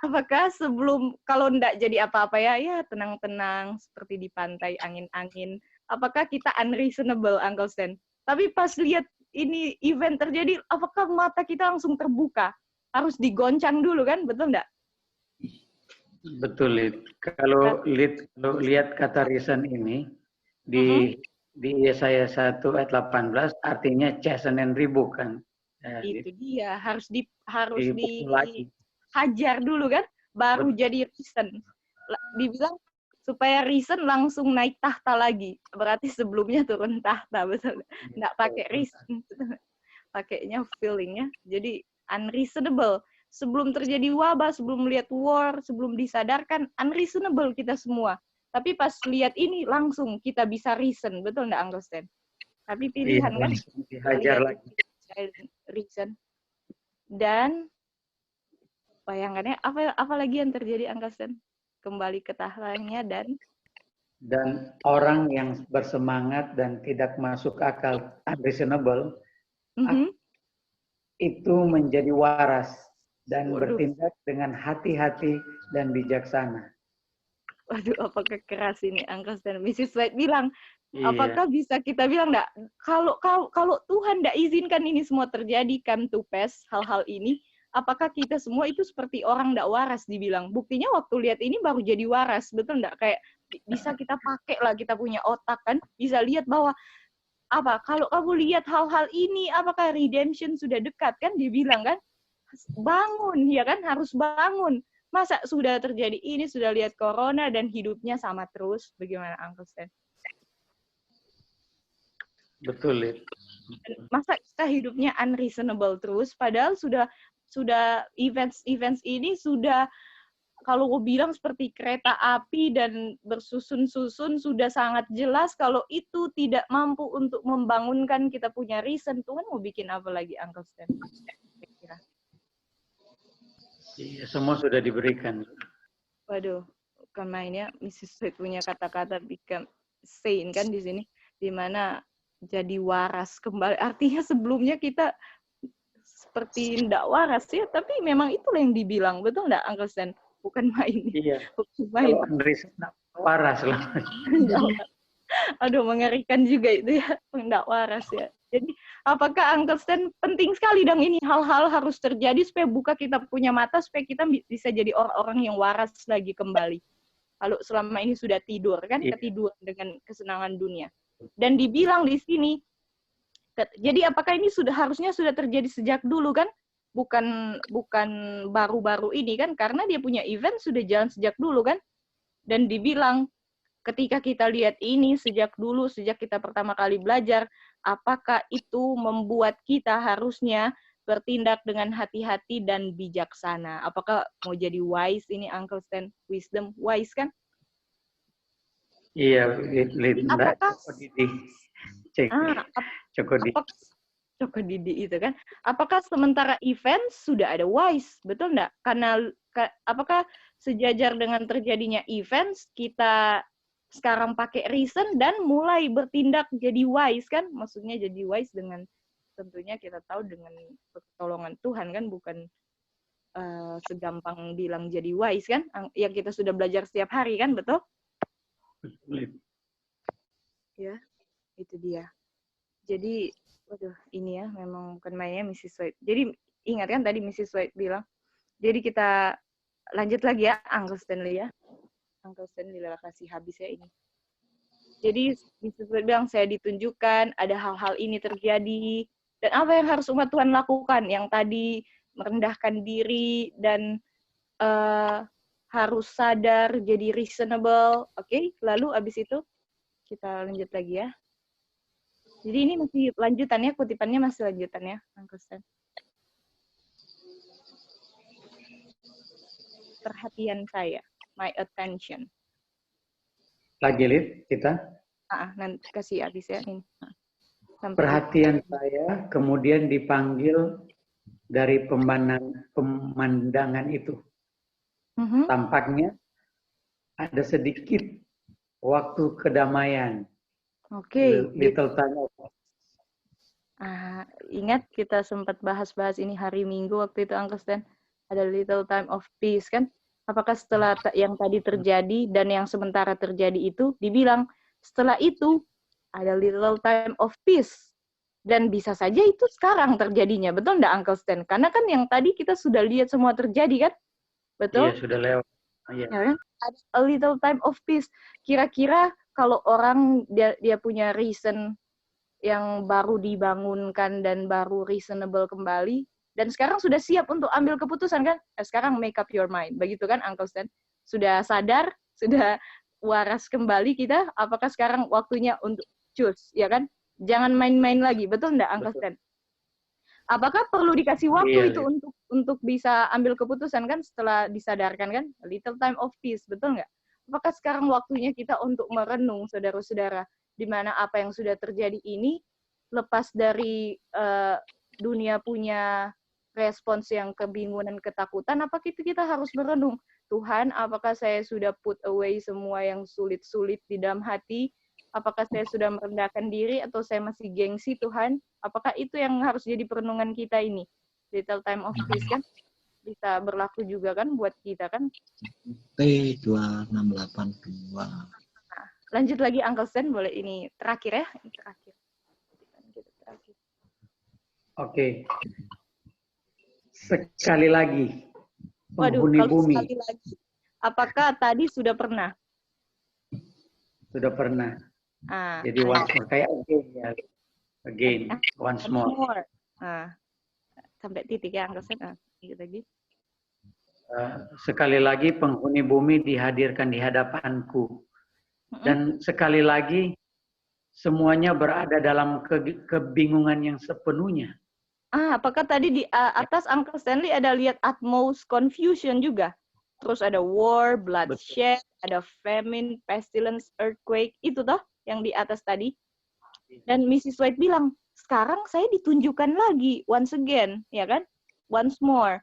Apakah sebelum kalau enggak jadi apa-apa ya tenang-tenang seperti di pantai angin-angin. Apakah kita unreasonable Uncle Stan? Tapi pas lihat ini event terjadi, apakah mata kita langsung terbuka? Harus digoncang dulu kan, betul enggak? Betul, Lid. Kalau lihat kata reason ini di Yesaya 1 ayat 18 artinya chasten and rebuke kan. Itu dia, harus dihajar dulu kan, baru jadi reason. Dibilang supaya reason langsung naik tahta lagi. Berarti sebelumnya turun tahta, betul. Nggak pakai reason. Pakainya feelingnya. Jadi unreasonable. Sebelum terjadi wabah, sebelum melihat war, sebelum disadarkan, unreasonable kita semua. Tapi pas lihat ini, langsung kita bisa reason. Betul nggak, Uncle Stan? Tapi pilihan kan? Dihajar lagi. Reason. Dan bayangannya, apa lagi yang terjadi, Uncle Stan? Kembali ke tahtanya dan orang yang bersemangat dan tidak masuk akal, unreasonable, itu menjadi waras dan bertindak dengan hati-hati dan bijaksana. Waduh, apakah keras ini Uncle Stan? Mrs. White bilang, apakah bisa kita bilang enggak? Kalau Tuhan enggak izinkan ini semua terjadi, come to pass, hal-hal ini, apakah kita semua itu seperti orang nggak waras dibilang? Buktinya waktu lihat ini baru jadi waras, betul nggak? Kayak bisa kita pakai lah, kita punya otak kan, bisa lihat bahwa kalau kamu lihat hal-hal ini, apakah redemption sudah dekat kan? Dibilang kan, bangun ya kan, harus bangun. Masa sudah terjadi ini, sudah lihat corona dan hidupnya sama terus? Bagaimana Uncle Stan? Betul. Masa kita hidupnya unreasonable terus, padahal sudah events ini sudah, kalau gue bilang seperti kereta api dan bersusun-susun, sudah sangat jelas kalau itu tidak mampu untuk membangunkan kita punya reason. Tuhan mau bikin apa lagi, Uncle Stan? Iya, semua sudah diberikan. Waduh, bukan mainnya. Mrs. Sweet punya kata-kata become sane kan di sini, di mana jadi waras kembali. Artinya sebelumnya kita seperti tidak waras ya, tapi memang itulah yang dibilang, betul nggak Uncle Stan? Bukan main. Iya. Bukan main. Kalau waras lah. Aduh, mengerikan juga itu ya, nggak waras ya. Jadi, apakah Uncle Stan penting sekali dong ini hal-hal harus terjadi supaya buka kita punya mata, supaya kita bisa jadi orang-orang yang waras lagi kembali. Kalau selama ini sudah tidur, kan, ketiduran dengan kesenangan dunia. Dan dibilang di sini, jadi apakah ini harusnya sudah terjadi sejak dulu, kan? Bukan baru-baru ini, kan? Karena dia punya event sudah jalan sejak dulu, kan? Dan dibilang, ketika kita lihat ini sejak dulu, sejak kita pertama kali belajar, apakah itu membuat kita harusnya bertindak dengan hati-hati dan bijaksana? Apakah mau jadi wise ini, Uncle Stan? Wisdom, wise kan? Iya, apakah Coko Didi itu kan? Apakah sementara event sudah ada wise, betul nggak? Karena apakah sejajar dengan terjadinya events kita sekarang pakai reason dan mulai bertindak jadi wise, kan? Maksudnya jadi wise dengan tentunya kita tahu dengan pertolongan Tuhan, kan? Bukan segampang bilang jadi wise, kan? Yang kita sudah belajar setiap hari, kan? Betul? Ya, itu dia. Jadi, waduh, ini ya memang bukan mainnya Mrs. White. Jadi ingat kan tadi Mrs. White bilang. Jadi kita lanjut lagi ya, Uncle Stanley ya. Uncle Stanley lah kasih habis ya ini. Jadi Mrs. White bilang, saya ditunjukkan ada hal-hal ini terjadi. Dan apa yang harus umat Tuhan lakukan? Yang tadi merendahkan diri dan harus sadar, jadi reasonable. Oke, lalu abis itu kita lanjut lagi ya. Jadi ini masih lanjutannya, kutipannya masih lanjutannya, Uncle Stan. Perhatian saya, my attention. Lagi, Lid, kita? Nanti kasih habis ya ini. Perhatian saya kemudian dipanggil dari pemandangan itu. Tampaknya ada sedikit waktu kedamaian. Oke. Little time of ingat kita sempat bahas-bahas ini hari Minggu waktu itu, Uncle Stan. Ada little time of peace, kan? Apakah setelah yang tadi terjadi dan yang sementara terjadi itu, dibilang setelah itu ada little time of peace. Dan bisa saja itu sekarang terjadinya. Betul nggak, Uncle Stan? Karena kan yang tadi kita sudah lihat semua terjadi, kan? Betul? Iya, sudah lewat. Iya. Ya, kan? Ada a little time of peace. Kira-kira kalau orang dia punya reason yang baru dibangunkan dan baru reasonable kembali, dan sekarang sudah siap untuk ambil keputusan, kan? Sekarang make up your mind. Begitu kan, Uncle Stan? Sudah sadar, sudah waras kembali kita, apakah sekarang waktunya untuk choose, ya kan? Jangan main-main lagi, betul nggak, Uncle Stan? Apakah perlu dikasih waktu itu untuk bisa ambil keputusan, kan, setelah disadarkan, kan? A little time of peace, betul nggak? Apakah sekarang waktunya kita untuk merenung, saudara-saudara, di mana apa yang sudah terjadi ini, lepas dari dunia punya respons yang kebingungan, ketakutan, apakah itu kita harus merenung? Tuhan, apakah saya sudah put away semua yang sulit-sulit di dalam hati? Apakah saya sudah merendahkan diri atau saya masih gengsi, Tuhan? Apakah itu yang harus jadi perenungan kita ini? Little time of peace, kan? Bisa berlaku juga, kan, buat kita, kan? T2682. Nah, lanjut lagi, Uncle Stan, boleh ini terakhir ya? Ini terakhir. Oke. Sekali lagi. Waduh, Penghuni kalau bumi. sekali lagi. Apakah tadi sudah pernah? Sudah pernah. Jadi once more, kayak again, once more. Sampai titik ya, Uncle Stan. Lagi. Sekali lagi penghuni bumi dihadirkan di hadapanku. Dan sekali lagi semuanya berada dalam kebingungan yang sepenuhnya. Apakah tadi di atas Uncle Stanley ada lihat utmost confusion juga? Terus ada war, bloodshed, ada famine, pestilence, earthquake, itu toh yang di atas tadi. Dan Mrs. White bilang, sekarang saya ditunjukkan lagi, once again, ya kan? Once more.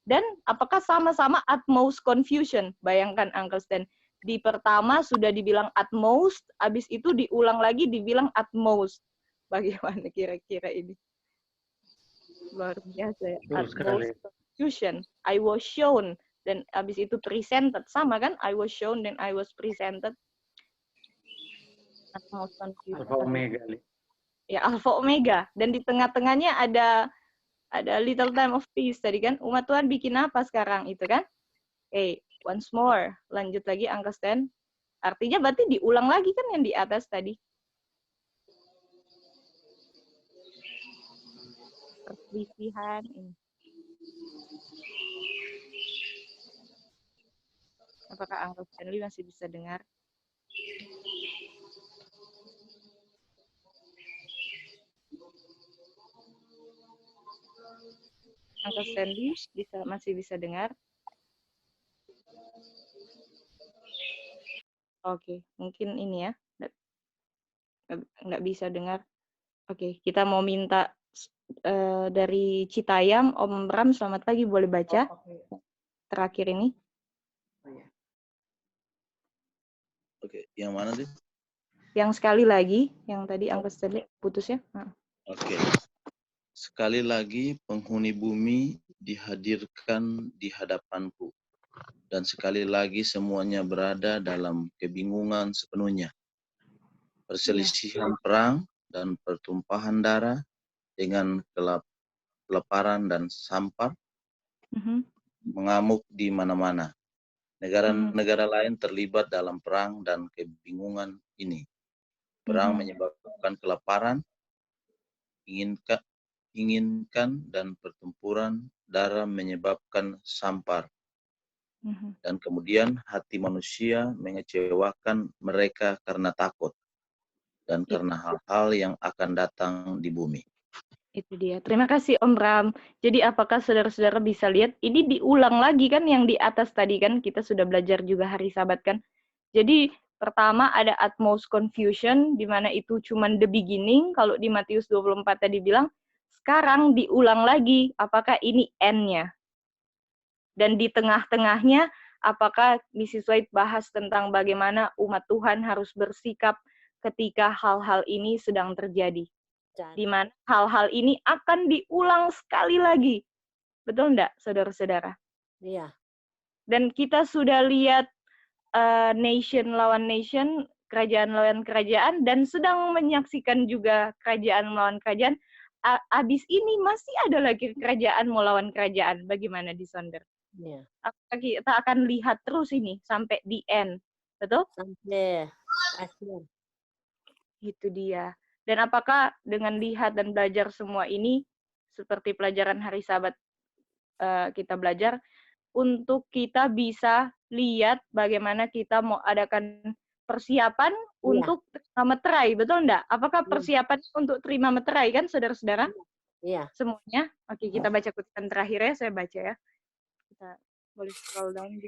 Dan apakah sama-sama utmost confusion? Bayangkan, Uncle Stan. Di pertama sudah dibilang utmost, habis itu diulang lagi dibilang utmost. Bagaimana kira-kira ini? Luar biasa ya. Utmost confusion. I was shown. Dan habis itu presented. Sama kan? I was shown dan I was presented. Utmost confusion. Alpha Omega. Ya, Alpha Omega. Dan di tengah-tengahnya ada little time of peace tadi kan. Umat Tuhan bikin apa sekarang itu kan? Once more. Lanjut lagi angka 10. Artinya berarti diulang lagi kan yang di atas tadi. Perselisihan ini. Apakah Uncle Stanley masih bisa dengar? Uncle Stanley masih bisa dengar? Oke, mungkin ini ya. Nggak bisa dengar. Oke, kita mau minta dari Citayam, Om Bram, selamat pagi, boleh baca terakhir ini? Oke, yang mana sih? Yang sekali lagi, yang tadi Uncle Stanley putus ya. Oke. Sekali lagi penghuni bumi dihadirkan di hadapanku. Dan sekali lagi semuanya berada dalam kebingungan sepenuhnya. Perselisihan perang dan pertumpahan darah dengan kelaparan dan sampar mengamuk di mana-mana. Negara-negara lain terlibat dalam perang dan kebingungan ini. Perang menyebabkan kelaparan, inginkan dan pertempuran darah menyebabkan sampar. Dan kemudian hati manusia mengecewakan mereka karena takut dan karena hal-hal yang akan datang di bumi. Itu dia. Terima kasih Om Bram. Jadi apakah saudara-saudara bisa lihat, ini diulang lagi kan yang di atas tadi kan, kita sudah belajar juga hari Sabat kan. Jadi pertama ada utmost confusion, di mana itu cuman the beginning, kalau di Matius 24 tadi bilang, sekarang diulang lagi, apakah ini end-nya? Dan di tengah-tengahnya, apakah Mrs. White bahas tentang bagaimana umat Tuhan harus bersikap ketika hal-hal ini sedang terjadi? Di mana hal-hal ini akan diulang sekali lagi. Betul enggak, saudara-saudara? Iya. Dan kita sudah lihat nation lawan nation, kerajaan lawan kerajaan, dan sedang menyaksikan juga kerajaan melawan kerajaan. Abis ini masih ada lagi kerajaan melawan kerajaan. Bagaimana di Sonder? Iya. Kita akan lihat terus ini sampai di end. Betul? Sampai akhir. Itu dia. Dan apakah dengan lihat dan belajar semua ini, seperti pelajaran hari Sabat kita belajar, untuk kita bisa lihat bagaimana kita mau adakan persiapan untuk terima meterai, betul enggak? Apakah persiapan untuk terima meterai kan, saudara-saudara? Iya. Semuanya. Oke, kita baca kutipan terakhir ya, saya baca ya. Kita boleh scroll down.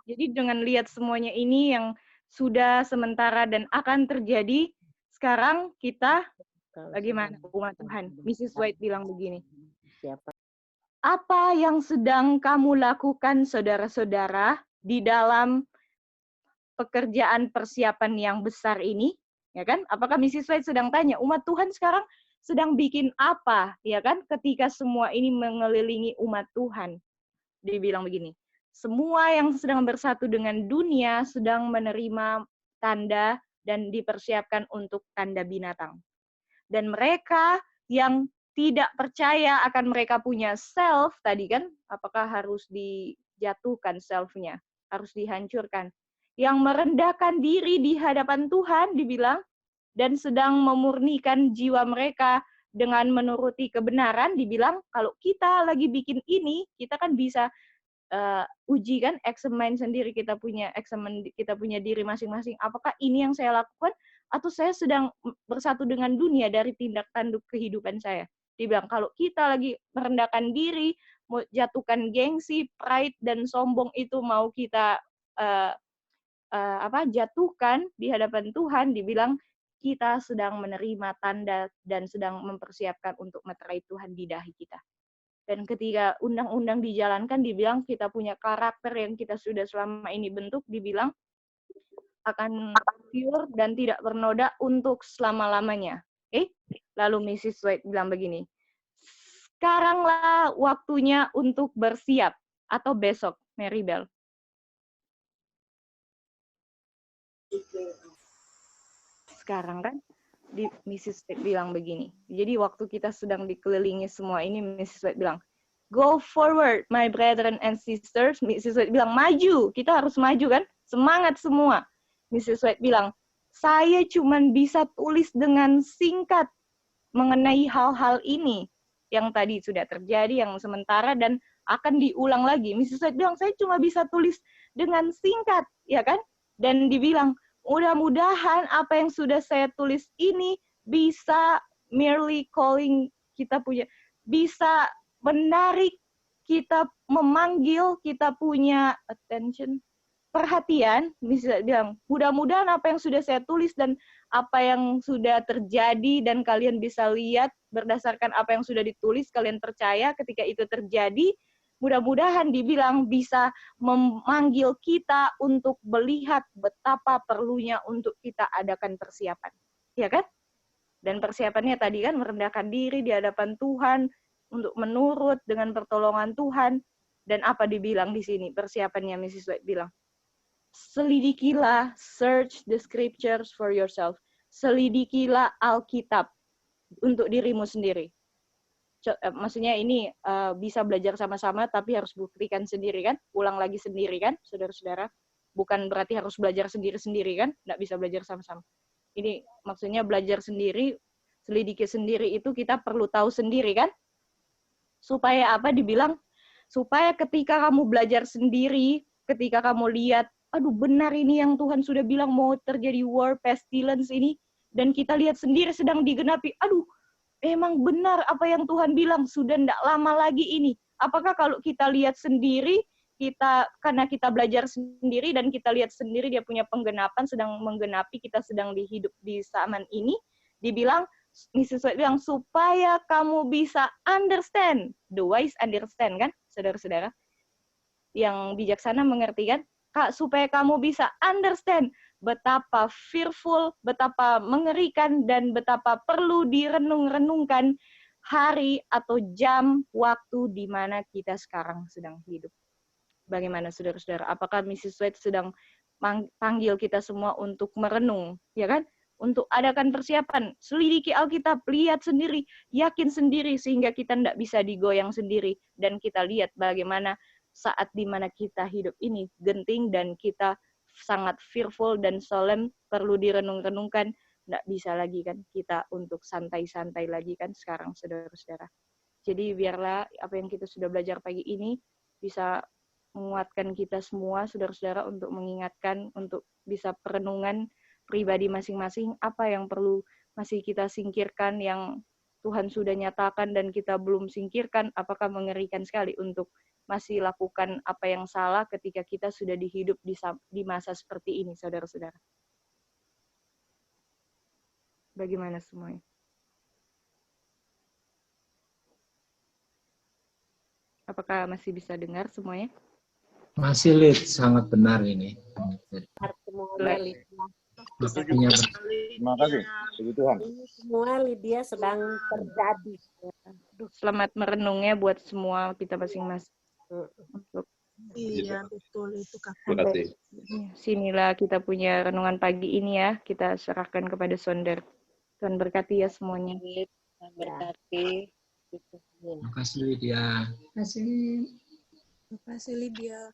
Jadi dengan lihat semuanya ini yang sudah sementara dan akan terjadi, sekarang kita bagaimana umat Tuhan? Mrs. White bilang begini. Apa yang sedang kamu lakukan, saudara-saudara, di dalam pekerjaan persiapan yang besar ini? Ya kan? Apakah Mrs. White sedang tanya, umat Tuhan sekarang sedang bikin apa? Ya kan? Ketika semua ini mengelilingi umat Tuhan. Dia bilang begini. Semua yang sedang bersatu dengan dunia sedang menerima tanda dan dipersiapkan untuk tanda binatang. Dan mereka yang tidak percaya akan mereka punya self, tadi kan, apakah harus dijatuhkan self-nya? Harus dihancurkan. Yang merendahkan diri di hadapan Tuhan, dibilang, dan sedang memurnikan jiwa mereka dengan menuruti kebenaran, dibilang, kalau kita lagi bikin ini, kita kan bisa uji kan, eksamen sendiri, kita punya diri masing-masing. Apakah ini yang saya lakukan atau saya sedang bersatu dengan dunia dari tindak tanduk kehidupan saya? Dibilang kalau kita lagi merendahkan diri, mau jatuhkan gengsi, pride dan sombong itu mau kita jatuhkan di hadapan Tuhan, dibilang kita sedang menerima tanda dan sedang mempersiapkan untuk meterai Tuhan di dahi kita. Dan ketika undang-undang dijalankan, dibilang kita punya karakter yang kita sudah selama ini bentuk, dibilang akan pure dan tidak bernoda untuk selama-lamanya. Lalu Mrs. White bilang begini, sekaranglah waktunya untuk bersiap, atau besok, Mary Bell. Sekarang kan Mrs. White bilang begini. Jadi waktu kita sedang dikelilingi semua ini, Mrs. White bilang, go forward, my brethren and sisters. Mrs. White bilang, maju. Kita harus maju kan? Semangat semua. Mrs. White bilang, saya cuma bisa tulis dengan singkat mengenai hal-hal ini yang tadi sudah terjadi, yang sementara dan akan diulang lagi. Mrs. White bilang, saya cuma bisa tulis dengan singkat, ya kan? Dan dibilang, mudah-mudahan apa yang sudah saya tulis ini bisa merely calling kita punya, bisa menarik kita, memanggil kita punya attention, perhatian. Bisa bilang, mudah-mudahan apa yang sudah saya tulis dan apa yang sudah terjadi dan kalian bisa lihat berdasarkan apa yang sudah ditulis, kalian percaya ketika itu terjadi, mudah-mudahan dibilang bisa memanggil kita untuk melihat betapa perlunya untuk kita adakan persiapan. Ya kan? Dan persiapannya tadi kan merendahkan diri di hadapan Tuhan, untuk menurut dengan pertolongan Tuhan. Dan apa dibilang di sini? Persiapannya Mrs. White bilang, selidikilah, search the scriptures for yourself. Selidikilah Alkitab untuk dirimu sendiri. Maksudnya ini bisa belajar sama-sama, tapi harus buktikan sendiri kan, ulang lagi sendiri kan, saudara-saudara. Bukan berarti harus belajar sendiri-sendiri kan, nggak bisa belajar sama-sama. Ini maksudnya belajar sendiri, selidiki sendiri itu kita perlu tahu sendiri kan. Supaya apa dibilang? Supaya ketika kamu belajar sendiri, ketika kamu lihat, aduh benar ini yang Tuhan sudah bilang mau terjadi war, pestilence ini, dan kita lihat sendiri sedang digenapi, aduh, emang benar apa yang Tuhan bilang, sudah tidak lama lagi ini. Apakah kalau kita lihat sendiri, karena kita belajar sendiri dan kita lihat sendiri dia punya penggenapan, sedang menggenapi, kita sedang dihidup di zaman ini, dibilang, Mrs. White bilang, supaya kamu bisa understand, the wise understand kan, saudara-saudara, yang bijaksana mengerti kan, Kak, supaya kamu bisa understand betapa fearful, betapa mengerikan, dan betapa perlu direnung-renungkan hari atau jam waktu di mana kita sekarang sedang hidup. Bagaimana saudara-saudara? Apakah Mrs. White sedang panggil kita semua untuk merenung, ya kan? Untuk adakan persiapan, selidiki Alkitab, lihat sendiri, yakin sendiri, sehingga kita tidak bisa digoyang sendiri. Dan kita lihat bagaimana saat dimana kita hidup ini genting dan kita sangat fearful dan solemn, perlu direnung-renungkan, nggak bisa lagi kan kita untuk santai-santai lagi kan sekarang, saudara-saudara. Jadi biarlah apa yang kita sudah belajar pagi ini bisa menguatkan kita semua, saudara-saudara, untuk mengingatkan, untuk bisa perenungan pribadi masing-masing, apa yang perlu masih kita singkirkan, yang Tuhan sudah nyatakan dan kita belum singkirkan, apakah mengerikan sekali untuk masih lakukan apa yang salah ketika kita sudah dihidup di masa seperti ini, saudara-saudara. Bagaimana semuanya? Apakah masih bisa dengar semuanya? Masih, Lid, sangat benar ini. Terima kasih. Puji Tuhan. Semua Lydia sedang terjadi. Selamat merenungnya buat semua kita masing-masing. Untuk Iya, betul itu Kak. Terima kasih. Sinilah kita punya renungan pagi ini ya. Kita serahkan kepada Sonder. Tuhan berkati ya semuanya. Tuhan berkati. Terima kasih, Lydia. Terima kasih. Terima kasih Lydia.